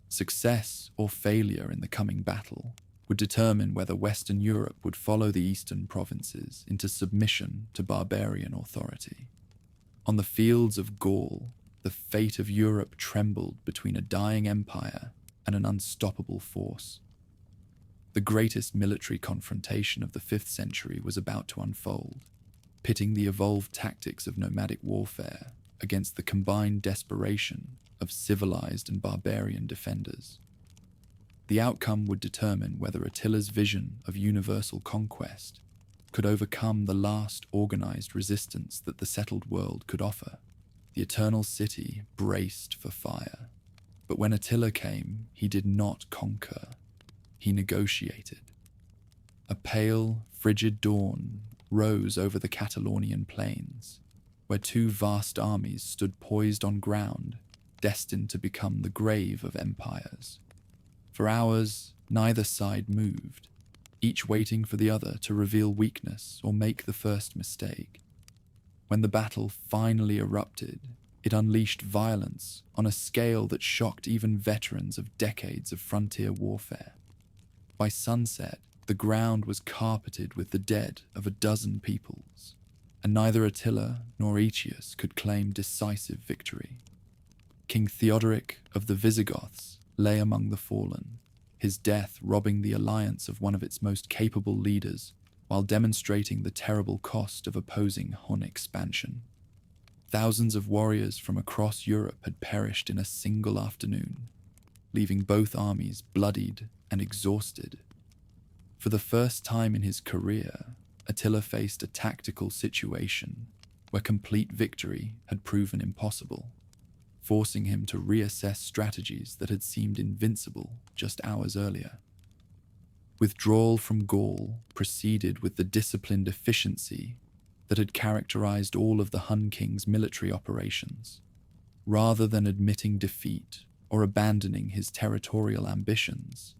Success or failure in the coming battle would determine whether Western Europe would follow the eastern provinces into submission to barbarian authority. On the fields of Gaul, the fate of Europe trembled between a dying empire and an unstoppable force. The greatest military confrontation of the 5th century was about to unfold, pitting the evolved tactics of nomadic warfare against the combined desperation of civilized and barbarian defenders. The outcome would determine whether Attila's vision of universal conquest could overcome the last organized resistance that the settled world could offer. The Eternal City braced for fire, but when Attila came, he did not conquer. He negotiated. A pale, frigid dawn rose over the Catalonian plains, where two vast armies stood poised on ground, destined to become the grave of empires. For hours, neither side moved, each waiting for the other to reveal weakness or make the first mistake. When the battle finally erupted, it unleashed violence on a scale that shocked even veterans of decades of frontier warfare. By sunset, the ground was carpeted with the dead of a dozen peoples, and neither Attila nor Aetius could claim decisive victory. King Theodoric of the Visigoths lay among the fallen, his death robbing the alliance of one of its most capable leaders while demonstrating the terrible cost of opposing Hun expansion. Thousands of warriors from across Europe had perished in a single afternoon, leaving both armies bloodied and exhausted. For the first time in his career, Attila faced a tactical situation where complete victory had proven impossible, forcing him to reassess strategies that had seemed invincible just hours earlier. Withdrawal from Gaul proceeded with the disciplined efficiency that had characterized all of the Hun king's military operations. Rather than admitting defeat or abandoning his territorial ambitions,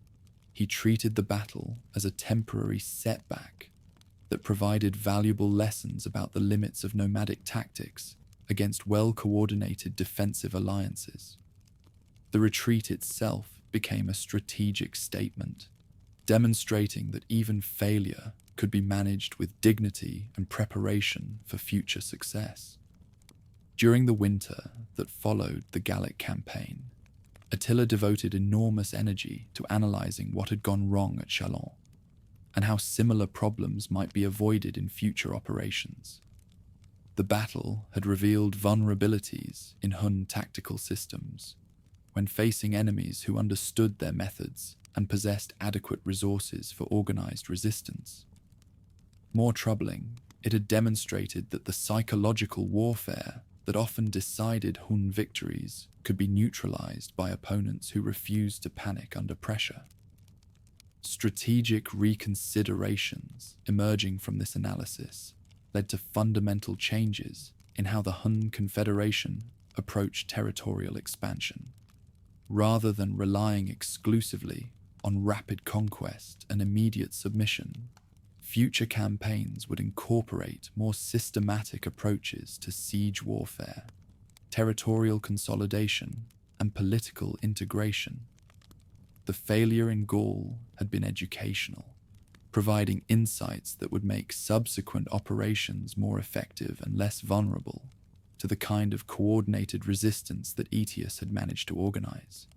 he treated the battle as a temporary setback that provided valuable lessons about the limits of nomadic tactics against well-coordinated defensive alliances. The retreat itself became a strategic statement, demonstrating that even failure could be managed with dignity and preparation for future success. During the winter that followed the Gallic campaign, Attila devoted enormous energy to analyzing what had gone wrong at Chalons and how similar problems might be avoided in future operations. The battle had revealed vulnerabilities in Hun tactical systems when facing enemies who understood their methods and possessed adequate resources for organized resistance. More troubling, it had demonstrated that the psychological warfare that often decided Hun victories could be neutralized by opponents who refused to panic under pressure. Strategic reconsiderations emerging from this analysis led to fundamental changes in how the Hun Confederation approached territorial expansion. Rather than relying exclusively on rapid conquest and immediate submission, future campaigns would incorporate more systematic approaches to siege warfare, territorial consolidation, and political integration. The failure in Gaul had been educational, providing insights that would make subsequent operations more effective and less vulnerable to the kind of coordinated resistance that Aetius had managed to organize.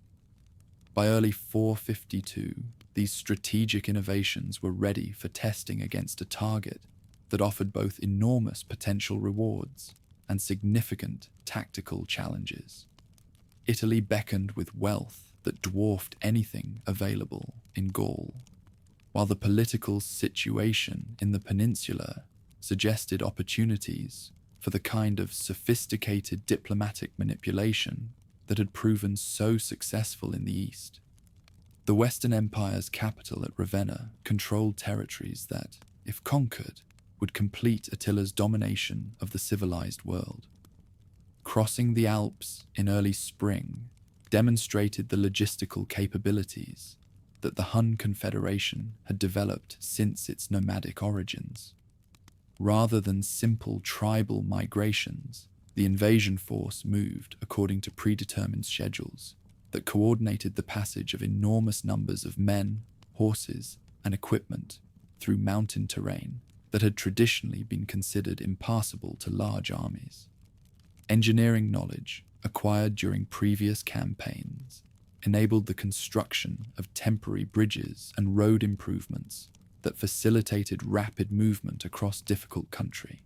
By early 452, these strategic innovations were ready for testing against a target that offered both enormous potential rewards and significant tactical challenges. Italy beckoned with wealth that dwarfed anything available in Gaul, while the political situation in the peninsula suggested opportunities for the kind of sophisticated diplomatic manipulation that had proven so successful in the East. The Western Empire's capital at Ravenna controlled territories that, if conquered, would complete Attila's domination of the civilized world. Crossing the Alps in early spring demonstrated the logistical capabilities that the Hun Confederation had developed since its nomadic origins. Rather than simple tribal migrations, the invasion force moved according to predetermined schedules that coordinated the passage of enormous numbers of men, horses, and equipment through mountain terrain that had traditionally been considered impassable to large armies. Engineering knowledge acquired during previous campaigns enabled the construction of temporary bridges and road improvements that facilitated rapid movement across difficult country.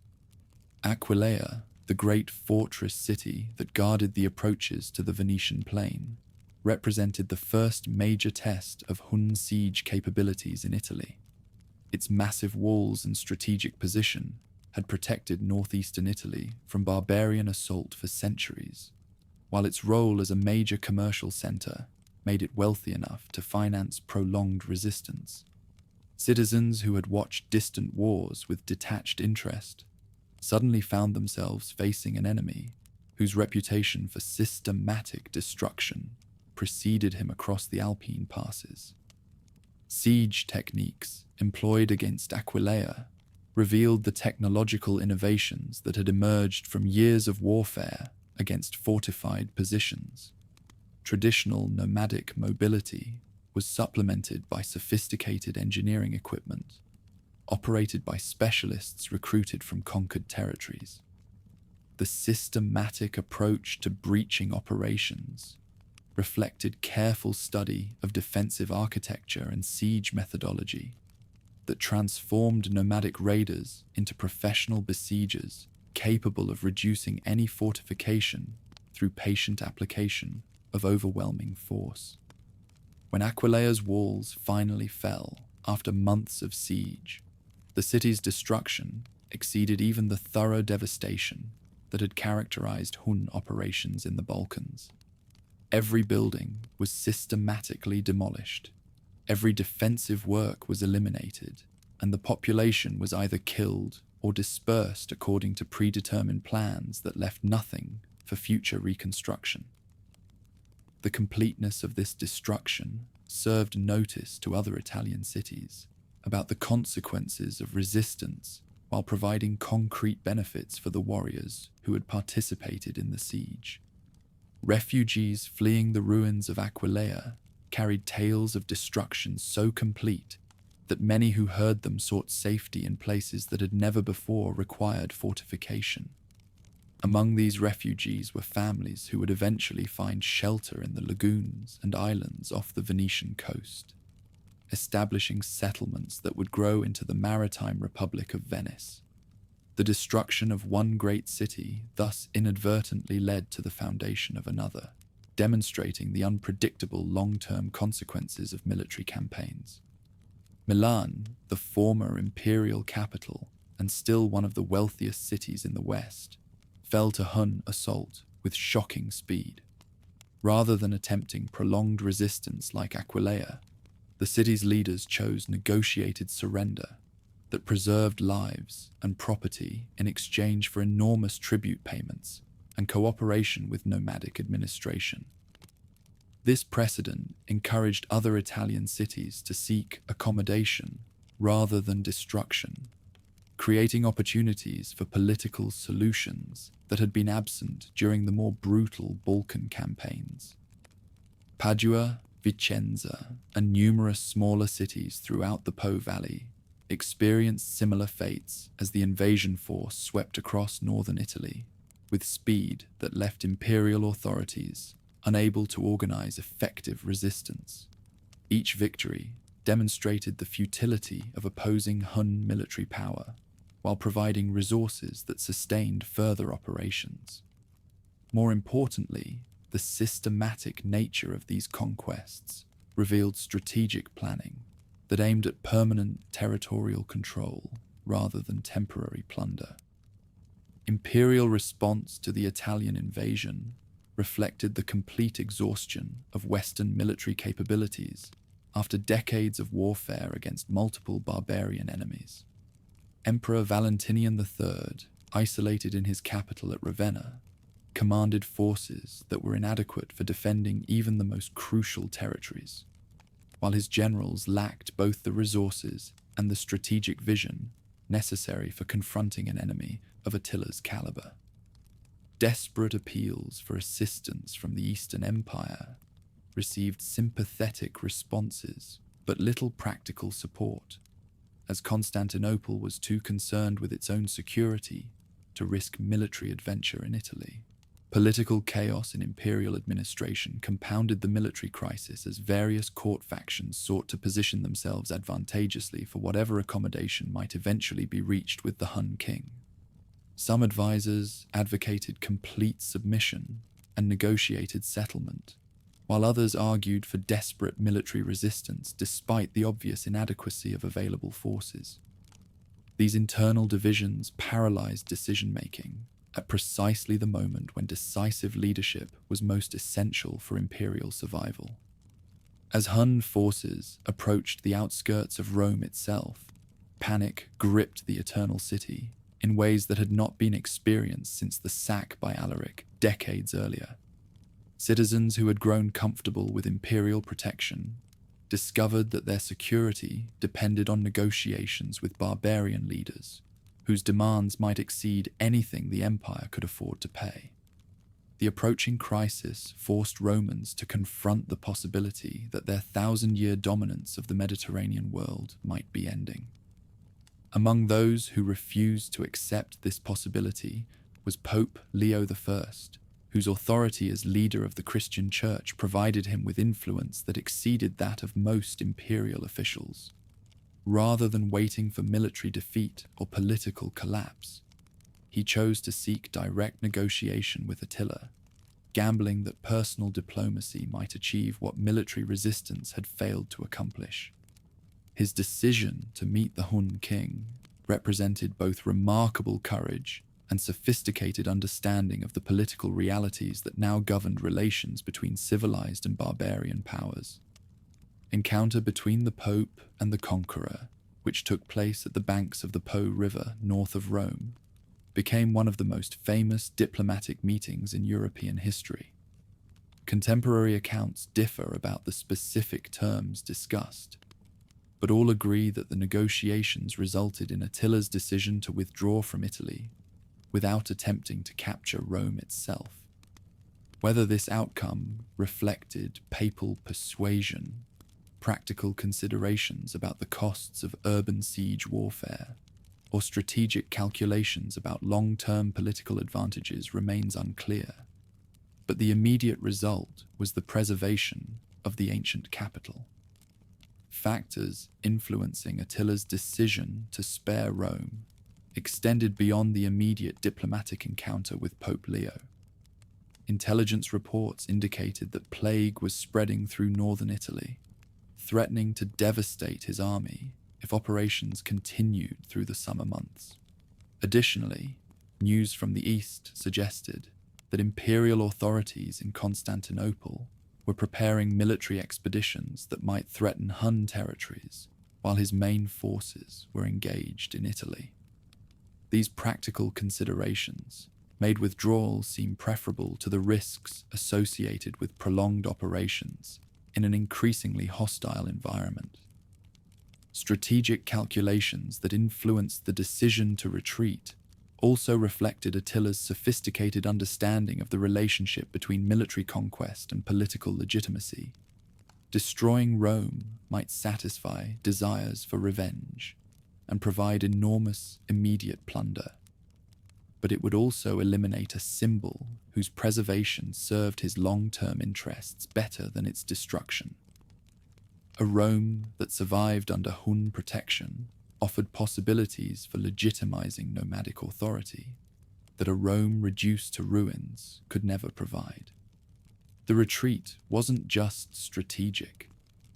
Aquileia, the great fortress city that guarded the approaches to the Venetian plain, represented the first major test of Hun siege capabilities in Italy. Its massive walls and strategic position had protected northeastern Italy from barbarian assault for centuries, while its role as a major commercial center made it wealthy enough to finance prolonged resistance. Citizens who had watched distant wars with detached interest suddenly found themselves facing an enemy whose reputation for systematic destruction preceded him across the Alpine passes. Siege techniques employed against Aquileia revealed the technological innovations that had emerged from years of warfare against fortified positions. Traditional nomadic mobility was supplemented by sophisticated engineering equipment, operated by specialists recruited from conquered territories. The systematic approach to breaching operations reflected careful study of defensive architecture and siege methodology that transformed nomadic raiders into professional besiegers capable of reducing any fortification through patient application of overwhelming force. When Aquileia's walls finally fell after months of siege, The city's destruction exceeded even the thorough devastation that had characterized Hun operations in the Balkans. Every building was systematically demolished, every defensive work was eliminated, and the population was either killed or dispersed according to predetermined plans that left nothing for future reconstruction. The completeness of this destruction served notice to other Italian cities about the consequences of resistance while providing concrete benefits for the warriors who had participated in the siege. Refugees fleeing the ruins of Aquileia carried tales of destruction so complete that many who heard them sought safety in places that had never before required fortification. Among these refugees were families who would eventually find shelter in the lagoons and islands off the Venetian coast, establishing settlements that would grow into the maritime Republic of Venice. The destruction of one great city thus inadvertently led to the foundation of another, demonstrating the unpredictable long-term consequences of military campaigns. Milan, the former imperial capital and still one of the wealthiest cities in the West, fell to Hun assault with shocking speed. Rather than attempting prolonged resistance like Aquileia, the city's leaders chose negotiated surrender that preserved lives and property in exchange for enormous tribute payments and cooperation with nomadic administration. This precedent encouraged other Italian cities to seek accommodation rather than destruction, creating opportunities for political solutions that had been absent during the more brutal Balkan campaigns. Padua, Vicenza, and numerous smaller cities throughout the Po Valley experienced similar fates as the invasion force swept across northern Italy, with speed that left imperial authorities unable to organize effective resistance. Each victory demonstrated the futility of opposing Hun military power, while providing resources that sustained further operations. More importantly, the systematic nature of these conquests revealed strategic planning that aimed at permanent territorial control rather than temporary plunder. Imperial response to the Italian invasion reflected the complete exhaustion of Western military capabilities after decades of warfare against multiple barbarian enemies. Emperor Valentinian III, isolated in his capital at Ravenna, commanded forces that were inadequate for defending even the most crucial territories, while his generals lacked both the resources and the strategic vision necessary for confronting an enemy of Attila's caliber. Desperate appeals for assistance from the Eastern Empire received sympathetic responses but little practical support, as Constantinople was too concerned with its own security to risk military adventure in Italy. Political chaos in imperial administration compounded the military crisis as various court factions sought to position themselves advantageously for whatever accommodation might eventually be reached with the Hun king. Some advisors advocated complete submission and negotiated settlement, while others argued for desperate military resistance despite the obvious inadequacy of available forces. These internal divisions paralyzed decision-making at precisely the moment when decisive leadership was most essential for imperial survival. As Hun forces approached the outskirts of Rome itself, panic gripped the Eternal City in ways that had not been experienced since the sack by Alaric decades earlier. Citizens who had grown comfortable with imperial protection discovered that their security depended on negotiations with barbarian leaders, whose demands might exceed anything the empire could afford to pay. The approaching crisis forced Romans to confront the possibility that their 1,000-year dominance of the Mediterranean world might be ending. Among those who refused to accept this possibility was Pope Leo I, whose authority as leader of the Christian Church provided him with influence that exceeded that of most imperial officials. Rather than waiting for military defeat or political collapse, he chose to seek direct negotiation with Attila, gambling that personal diplomacy might achieve what military resistance had failed to accomplish. His decision to meet the Hun king represented both remarkable courage and sophisticated understanding of the political realities that now governed relations between civilized and barbarian powers. Encounter between the Pope and the Conqueror, which took place at the banks of the Po River north of Rome, became one of the most famous diplomatic meetings in European history. Contemporary accounts differ about the specific terms discussed, but all agree that the negotiations resulted in Attila's decision to withdraw from Italy without attempting to capture Rome itself. Whether this outcome reflected papal persuasion, practical considerations about the costs of urban siege warfare, or strategic calculations about long-term political advantages remains unclear. But the immediate result was the preservation of the ancient capital. Factors influencing Attila's decision to spare Rome extended beyond the immediate diplomatic encounter with Pope Leo. Intelligence reports indicated that plague was spreading through northern Italy, threatening to devastate his army if operations continued through the summer months. Additionally, news from the east suggested that imperial authorities in Constantinople were preparing military expeditions that might threaten Hun territories while his main forces were engaged in Italy. These practical considerations made withdrawal seem preferable to the risks associated with prolonged operations in an increasingly hostile environment. Strategic calculations that influenced the decision to retreat also reflected Attila's sophisticated understanding of the relationship between military conquest and political legitimacy. Destroying Rome might satisfy desires for revenge and provide enormous immediate plunder, but it would also eliminate a symbol whose preservation served his long-term interests better than its destruction. A Rome that survived under Hun protection offered possibilities for legitimizing nomadic authority that a Rome reduced to ruins could never provide. The retreat wasn't just strategic.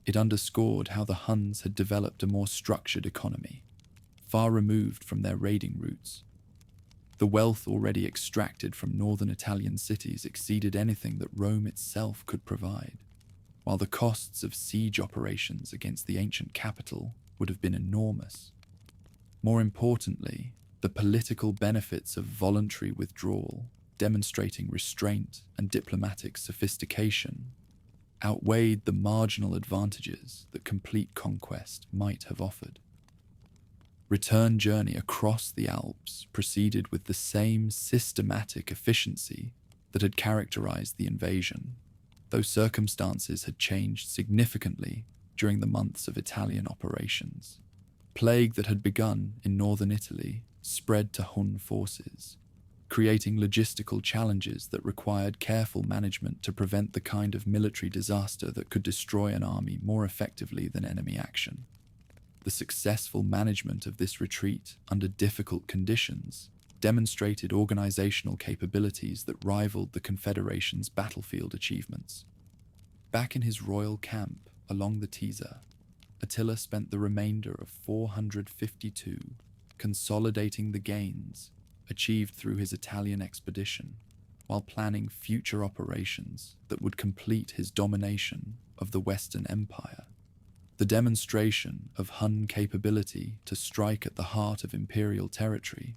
It underscored how the Huns had developed a more structured economy, far removed from their raiding routes. The wealth already extracted from northern Italian cities exceeded anything that Rome itself could provide, while the costs of siege operations against the ancient capital would have been enormous. More importantly, the political benefits of voluntary withdrawal, demonstrating restraint and diplomatic sophistication, outweighed the marginal advantages that complete conquest might have offered. Return journey across the Alps proceeded with the same systematic efficiency that had characterized the invasion, though circumstances had changed significantly during the months of Italian operations. Plague that had begun in northern Italy spread to Hun forces, creating logistical challenges that required careful management to prevent the kind of military disaster that could destroy an army more effectively than enemy action. The successful management of this retreat under difficult conditions demonstrated organizational capabilities that rivaled the Confederation's battlefield achievements. Back in his royal camp along the Tisa, Attila spent the remainder of 452 consolidating the gains achieved through his Italian expedition, while planning future operations that would complete his domination of the Western Empire. The demonstration of Hun capability to strike at the heart of imperial territory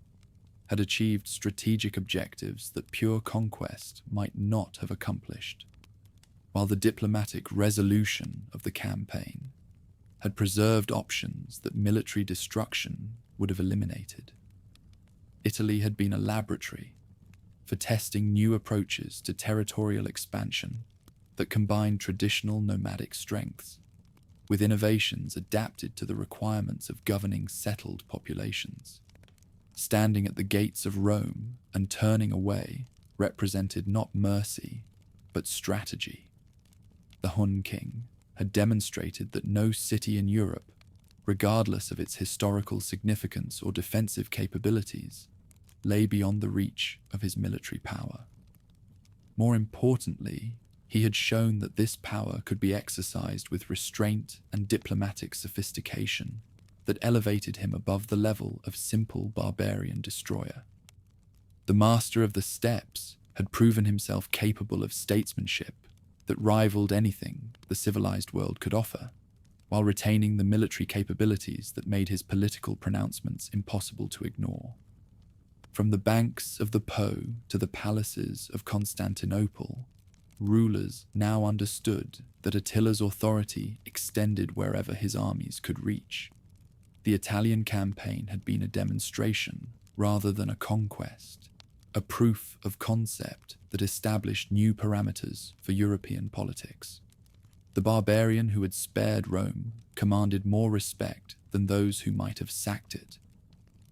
had achieved strategic objectives that pure conquest might not have accomplished, while the diplomatic resolution of the campaign had preserved options that military destruction would have eliminated. Italy had been a laboratory for testing new approaches to territorial expansion that combined traditional nomadic strengths with innovations adapted to the requirements of governing settled populations. Standing at the gates of Rome and turning away represented not mercy, but strategy. The Hun king had demonstrated that no city in Europe, regardless of its historical significance or defensive capabilities, lay beyond the reach of his military power. More importantly, He had shown that this power could be exercised with restraint and diplomatic sophistication that elevated him above the level of simple barbarian destroyer. The master of the steppes had proven himself capable of statesmanship that rivaled anything the civilized world could offer, while retaining the military capabilities that made his political pronouncements impossible to ignore. From the banks of the Po to the palaces of Constantinople, rulers now understood that Attila's authority extended wherever his armies could reach. The Italian campaign had been a demonstration rather than a conquest, a proof of concept that established new parameters for European politics. The barbarian who had spared Rome commanded more respect than those who might have sacked it,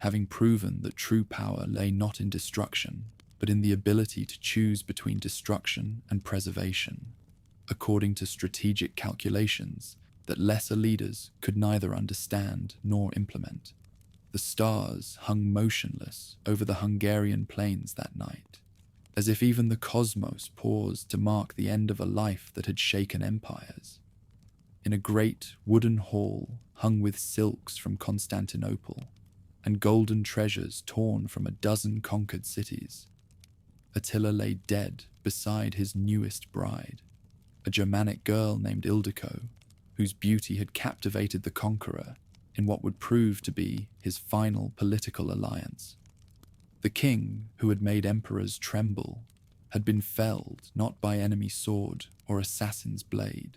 having proven that true power lay not in destruction, but in the ability to choose between destruction and preservation, according to strategic calculations that lesser leaders could neither understand nor implement. The stars hung motionless over the Hungarian plains that night, as if even the cosmos paused to mark the end of a life that had shaken empires. In a great wooden hall hung with silks from Constantinople and golden treasures torn from a dozen conquered cities, Attila lay dead beside his newest bride, a Germanic girl named Ildiko, whose beauty had captivated the conqueror in what would prove to be his final political alliance. The king, who had made emperors tremble, had been felled not by enemy sword or assassin's blade,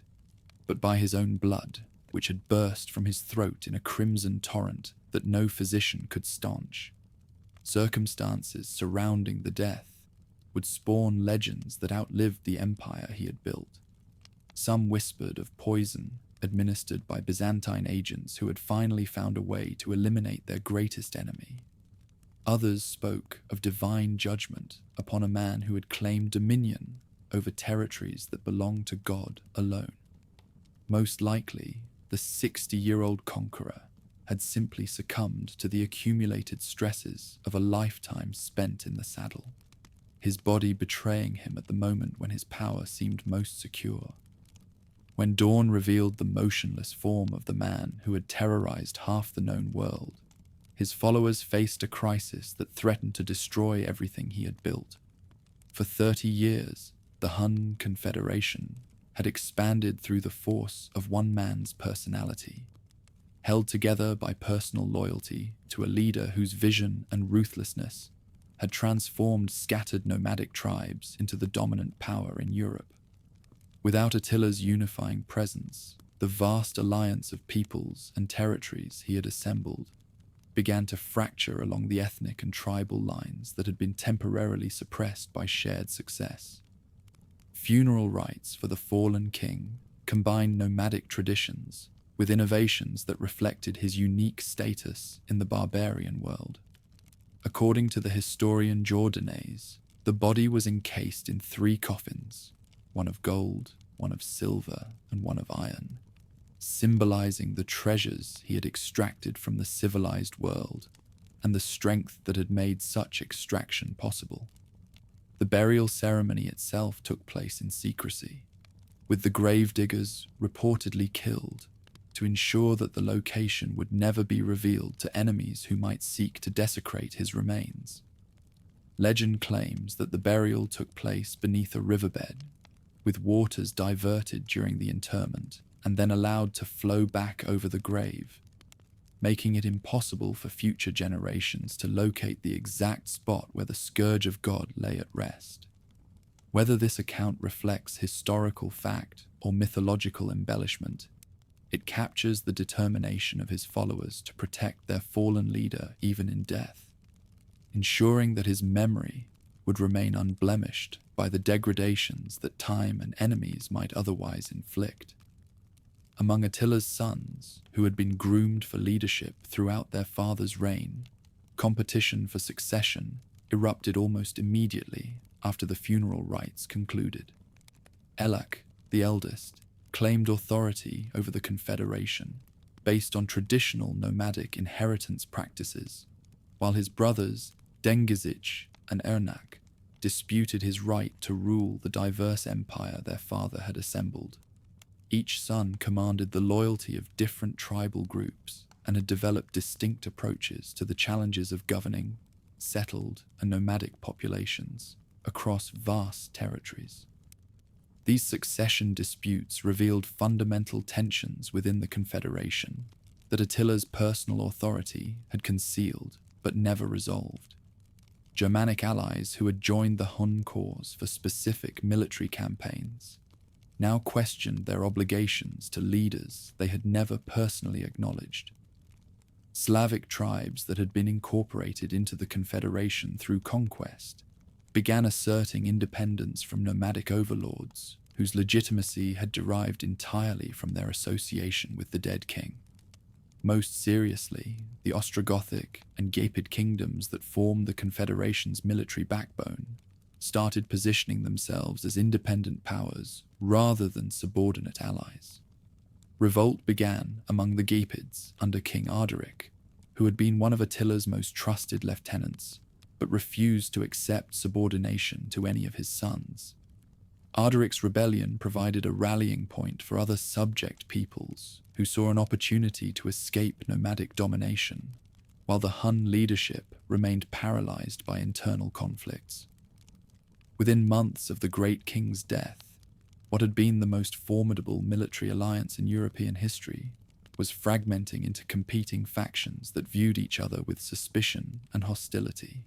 but by his own blood, which had burst from his throat in a crimson torrent that no physician could staunch. Circumstances surrounding the death would spawn legends that outlived the empire he had built. Some whispered of poison administered by Byzantine agents who had finally found a way to eliminate their greatest enemy. Others spoke of divine judgment upon a man who had claimed dominion over territories that belonged to God alone. Most likely, the 60-year-old conqueror had simply succumbed to the accumulated stresses of a lifetime spent in the saddle, his body betraying him at the moment when his power seemed most secure. When dawn revealed the motionless form of the man who had terrorized half the known world, his followers faced a crisis that threatened to destroy everything he had built. For 30 years, the Hun Confederation had expanded through the force of one man's personality, held together by personal loyalty to a leader whose vision and ruthlessness had transformed scattered nomadic tribes into the dominant power in Europe. Without Attila's unifying presence, the vast alliance of peoples and territories he had assembled began to fracture along the ethnic and tribal lines that had been temporarily suppressed by shared success. Funeral rites for the fallen king combined nomadic traditions with innovations that reflected his unique status in the barbarian world. According to the historian Jordanes, the body was encased in 3 coffins, one of gold, one of silver, and one of iron, symbolizing the treasures he had extracted from the civilized world and the strength that had made such extraction possible. The burial ceremony itself took place in secrecy, with the gravediggers reportedly killed to ensure that the location would never be revealed to enemies who might seek to desecrate his remains. Legend claims that the burial took place beneath a riverbed, with waters diverted during the interment and then allowed to flow back over the grave, making it impossible for future generations to locate the exact spot where the Scourge of God lay at rest. Whether this account reflects historical fact or mythological embellishment, it captures the determination of his followers to protect their fallen leader even in death, ensuring that his memory would remain unblemished by the degradations that time and enemies might otherwise inflict. Among Attila's sons, who had been groomed for leadership throughout their father's reign, competition for succession erupted almost immediately after the funeral rites concluded. Elak, the eldest, claimed authority over the confederation based on traditional nomadic inheritance practices, while his brothers Dengizic and Ernak disputed his right to rule the diverse empire their father had assembled. Each son commanded the loyalty of different tribal groups and had developed distinct approaches to the challenges of governing settled and nomadic populations across vast territories. These succession disputes revealed fundamental tensions within the Confederation that Attila's personal authority had concealed but never resolved. Germanic allies who had joined the Hun cause for specific military campaigns now questioned their obligations to leaders they had never personally acknowledged. Slavic tribes that had been incorporated into the Confederation through conquest began asserting independence from nomadic overlords whose legitimacy had derived entirely from their association with the dead king. Most seriously, the Ostrogothic and Gepid kingdoms that formed the Confederation's military backbone started positioning themselves as independent powers rather than subordinate allies. Revolt began among the Gepids under King Ardaric, who had been one of Attila's most trusted lieutenants, but refused to accept subordination to any of his sons. Ardaric's rebellion provided a rallying point for other subject peoples who saw an opportunity to escape nomadic domination, while the Hun leadership remained paralyzed by internal conflicts. Within months of the Great King's death, what had been the most formidable military alliance in European history was fragmenting into competing factions that viewed each other with suspicion and hostility.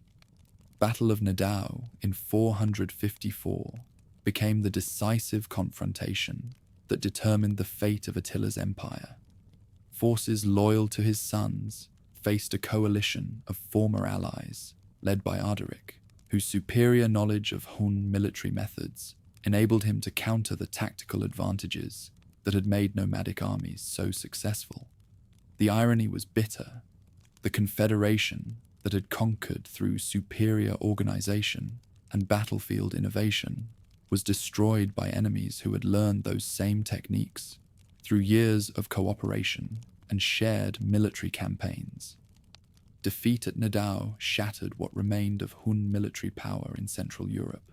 Battle of Nidau in 454 became the decisive confrontation that determined the fate of Attila's empire. Forces loyal to his sons faced a coalition of former allies led by Ardaric, whose superior knowledge of Hun military methods enabled him to counter the tactical advantages that had made nomadic armies so successful. The irony was bitter. The Confederation that had conquered through superior organization and battlefield innovation was destroyed by enemies who had learned those same techniques through years of cooperation and shared military campaigns. Defeat at Nidau shattered what remained of Hun military power in Central Europe.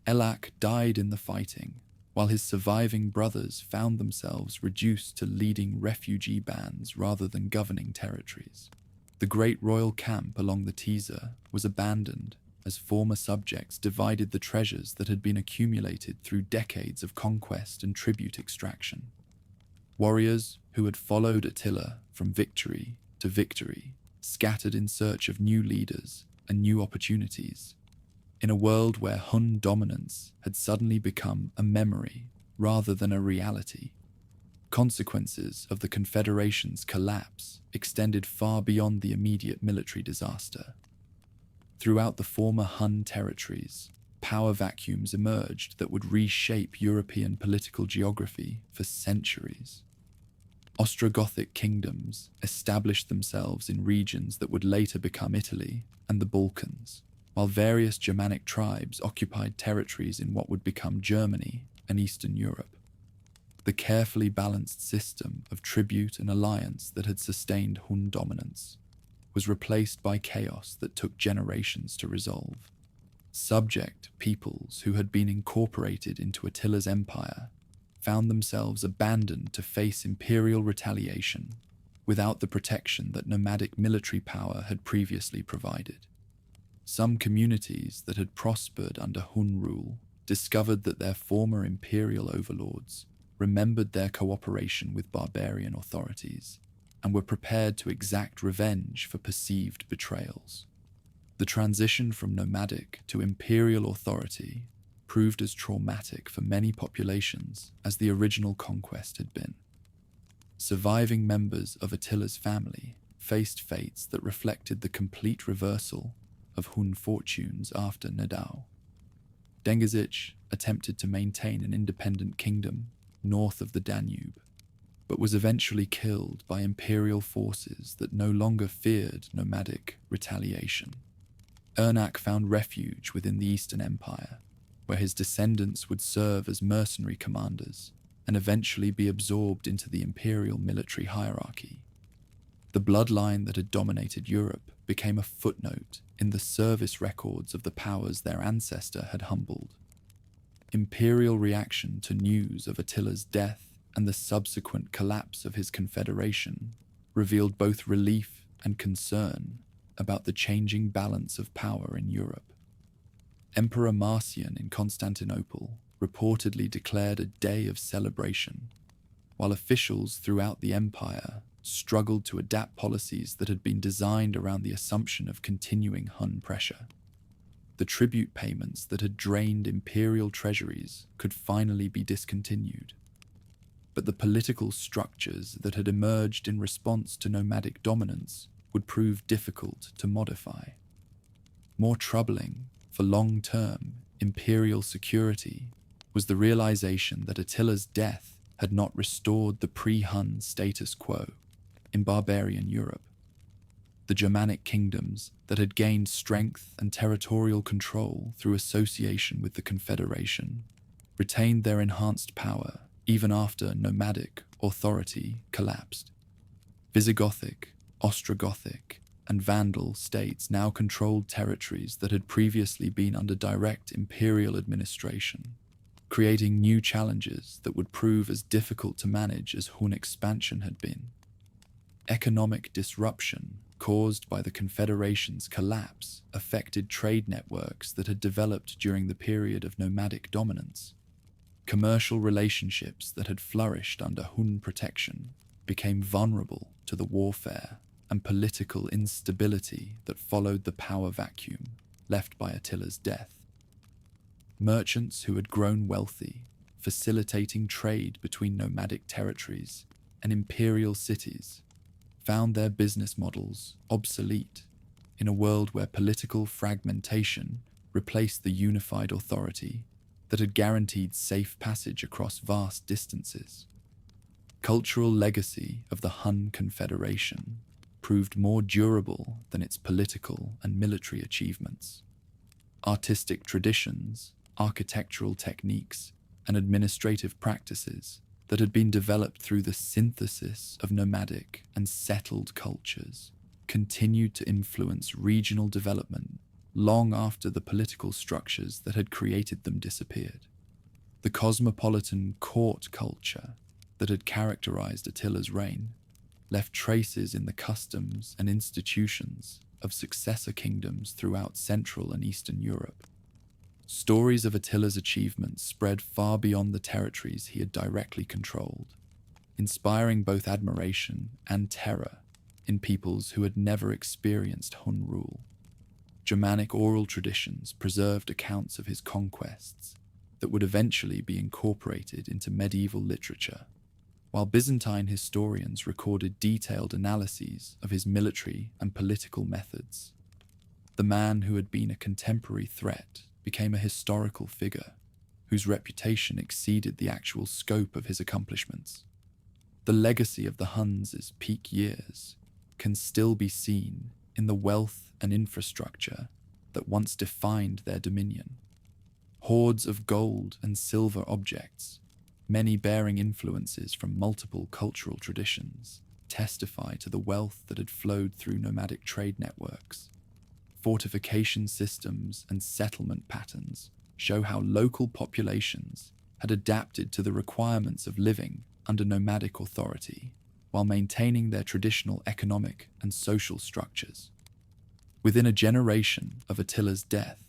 Elac died in the fighting, while his surviving brothers found themselves reduced to leading refugee bands rather than governing territories. The great royal camp along the Tisa was abandoned as former subjects divided the treasures that had been accumulated through decades of conquest and tribute extraction. Warriors who had followed Attila from victory to victory scattered in search of new leaders and new opportunities, in a world where Hun dominance had suddenly become a memory rather than a reality. Consequences of the Confederation's collapse extended far beyond the immediate military disaster. Throughout the former Hun territories, power vacuums emerged that would reshape European political geography for centuries. Ostrogothic kingdoms established themselves in regions that would later become Italy and the Balkans, while various Germanic tribes occupied territories in what would become Germany and Eastern Europe. The carefully balanced system of tribute and alliance that had sustained Hun dominance was replaced by chaos that took generations to resolve. Subject peoples who had been incorporated into Attila's empire found themselves abandoned to face imperial retaliation without the protection that nomadic military power had previously provided. Some communities that had prospered under Hun rule discovered that their former imperial overlords remembered their cooperation with barbarian authorities and were prepared to exact revenge for perceived betrayals. The transition from nomadic to imperial authority proved as traumatic for many populations as the original conquest had been. Surviving members of Attila's family faced fates that reflected the complete reversal of Hun fortunes after Nidau. Dengizic attempted to maintain an independent kingdom north of the Danube, but was eventually killed by imperial forces that no longer feared nomadic retaliation. Ernak found refuge within the Eastern Empire, where his descendants would serve as mercenary commanders and eventually be absorbed into the imperial military hierarchy. The bloodline that had dominated Europe became a footnote in the service records of the powers their ancestor had humbled. Imperial reaction to news of Attila's death and the subsequent collapse of his confederation revealed both relief and concern about the changing balance of power in Europe. Emperor Marcian in Constantinople reportedly declared a day of celebration, while officials throughout the empire struggled to adapt policies that had been designed around the assumption of continuing Hun pressure. The tribute payments that had drained imperial treasuries could finally be discontinued. But the political structures that had emerged in response to nomadic dominance would prove difficult to modify. More troubling for long-term imperial security was the realization that Attila's death had not restored the pre-Hun status quo in barbarian Europe. The Germanic kingdoms that had gained strength and territorial control through association with the Confederation retained their enhanced power even after nomadic authority collapsed. Visigothic, Ostrogothic, and Vandal states now controlled territories that had previously been under direct imperial administration, creating new challenges that would prove as difficult to manage as Hun expansion had been. Economic disruption caused by the Confederation's collapse affected trade networks that had developed during the period of nomadic dominance. Commercial relationships that had flourished under Hun protection became vulnerable to the warfare and political instability that followed the power vacuum left by Attila's death. Merchants who had grown wealthy, facilitating trade between nomadic territories and imperial cities, found their business models obsolete in a world where political fragmentation replaced the unified authority that had guaranteed safe passage across vast distances. Cultural legacy of the Hun Confederation proved more durable than its political and military achievements. Artistic traditions, architectural techniques, and administrative practices that had been developed through the synthesis of nomadic and settled cultures continued to influence regional development long after the political structures that had created them disappeared. The cosmopolitan court culture that had characterized Attila's reign left traces in the customs and institutions of successor kingdoms throughout Central and Eastern Europe. Stories of Attila's achievements spread far beyond the territories he had directly controlled, inspiring both admiration and terror in peoples who had never experienced Hun rule. Germanic oral traditions preserved accounts of his conquests that would eventually be incorporated into medieval literature, while Byzantine historians recorded detailed analyses of his military and political methods. The man who had been a contemporary threat became a historical figure whose reputation exceeded the actual scope of his accomplishments. The legacy of the Huns' peak years can still be seen in the wealth and infrastructure that once defined their dominion. Hoards of gold and silver objects, many bearing influences from multiple cultural traditions, testify to the wealth that had flowed through nomadic trade networks. Fortification systems and settlement patterns show how local populations had adapted to the requirements of living under nomadic authority while maintaining their traditional economic and social structures. Within a generation of Attila's death,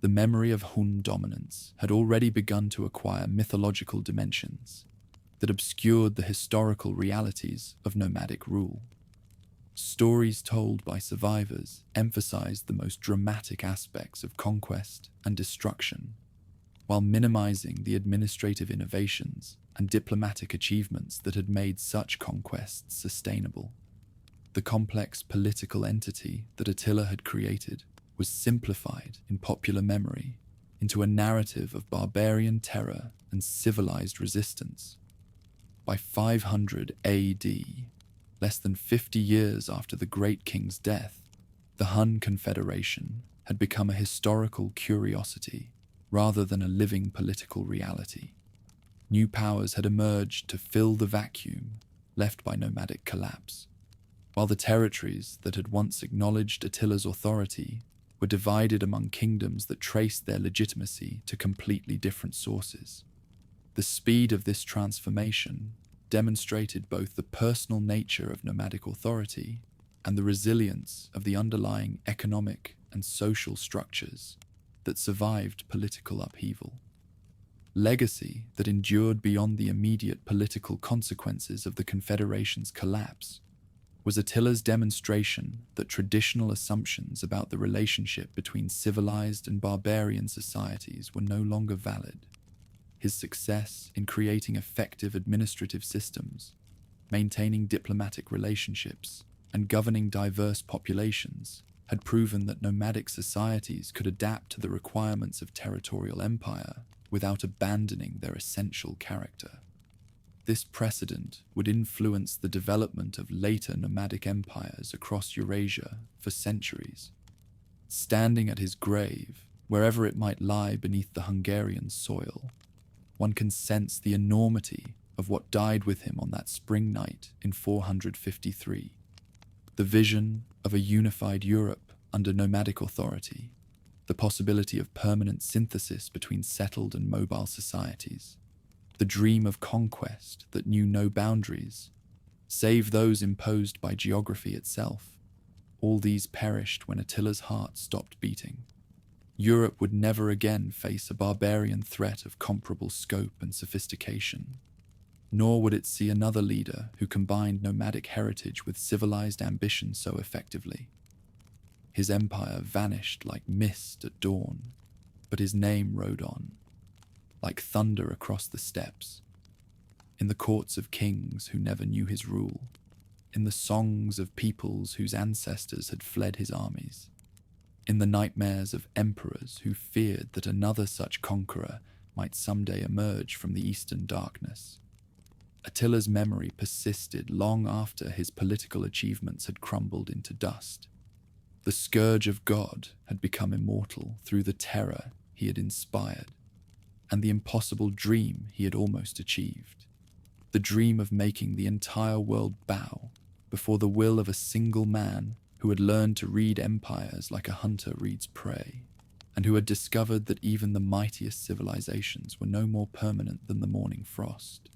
the memory of Hun dominance had already begun to acquire mythological dimensions that obscured the historical realities of nomadic rule. Stories told by survivors emphasized the most dramatic aspects of conquest and destruction, while minimizing the administrative innovations and diplomatic achievements that had made such conquests sustainable. The complex political entity that Attila had created was simplified in popular memory into a narrative of barbarian terror and civilized resistance. By 500 AD, less than 50 years after the Great King's death, the Hun Confederation had become a historical curiosity rather than a living political reality. New powers had emerged to fill the vacuum left by nomadic collapse. while the territories that had once acknowledged Attila's authority were divided among kingdoms that traced their legitimacy to completely different sources. The speed of this transformation demonstrated both the personal nature of nomadic authority and the resilience of the underlying economic and social structures that survived political upheaval. Legacy that endured beyond the immediate political consequences of the Confederation's collapse was Attila's demonstration that traditional assumptions about the relationship between civilized and barbarian societies were no longer valid. His success in creating effective administrative systems, maintaining diplomatic relationships, and governing diverse populations had proven that nomadic societies could adapt to the requirements of territorial empire without abandoning their essential character. This precedent would influence the development of later nomadic empires across Eurasia for centuries. Standing at his grave, wherever it might lie beneath the Hungarian soil, one can sense the enormity of what died with him on that spring night in 453. The vision of a unified Europe under nomadic authority, the possibility of permanent synthesis between settled and mobile societies, the dream of conquest that knew no boundaries, save those imposed by geography itself. All these perished when Attila's heart stopped beating. Europe would never again face a barbarian threat of comparable scope and sophistication, nor would it see another leader who combined nomadic heritage with civilized ambition so effectively. His empire vanished like mist at dawn, but his name rode on, like thunder across the steppes, in the courts of kings who never knew his rule, in the songs of peoples whose ancestors had fled his armies, in the nightmares of emperors who feared that another such conqueror might someday emerge from the eastern darkness. Attila's memory persisted long after his political achievements had crumbled into dust. The Scourge of God had become immortal through the terror he had inspired, and the impossible dream he had almost achieved. The dream of making the entire world bow before the will of a single man who had learned to read empires like a hunter reads prey, and who had discovered that even the mightiest civilizations were no more permanent than the morning frost.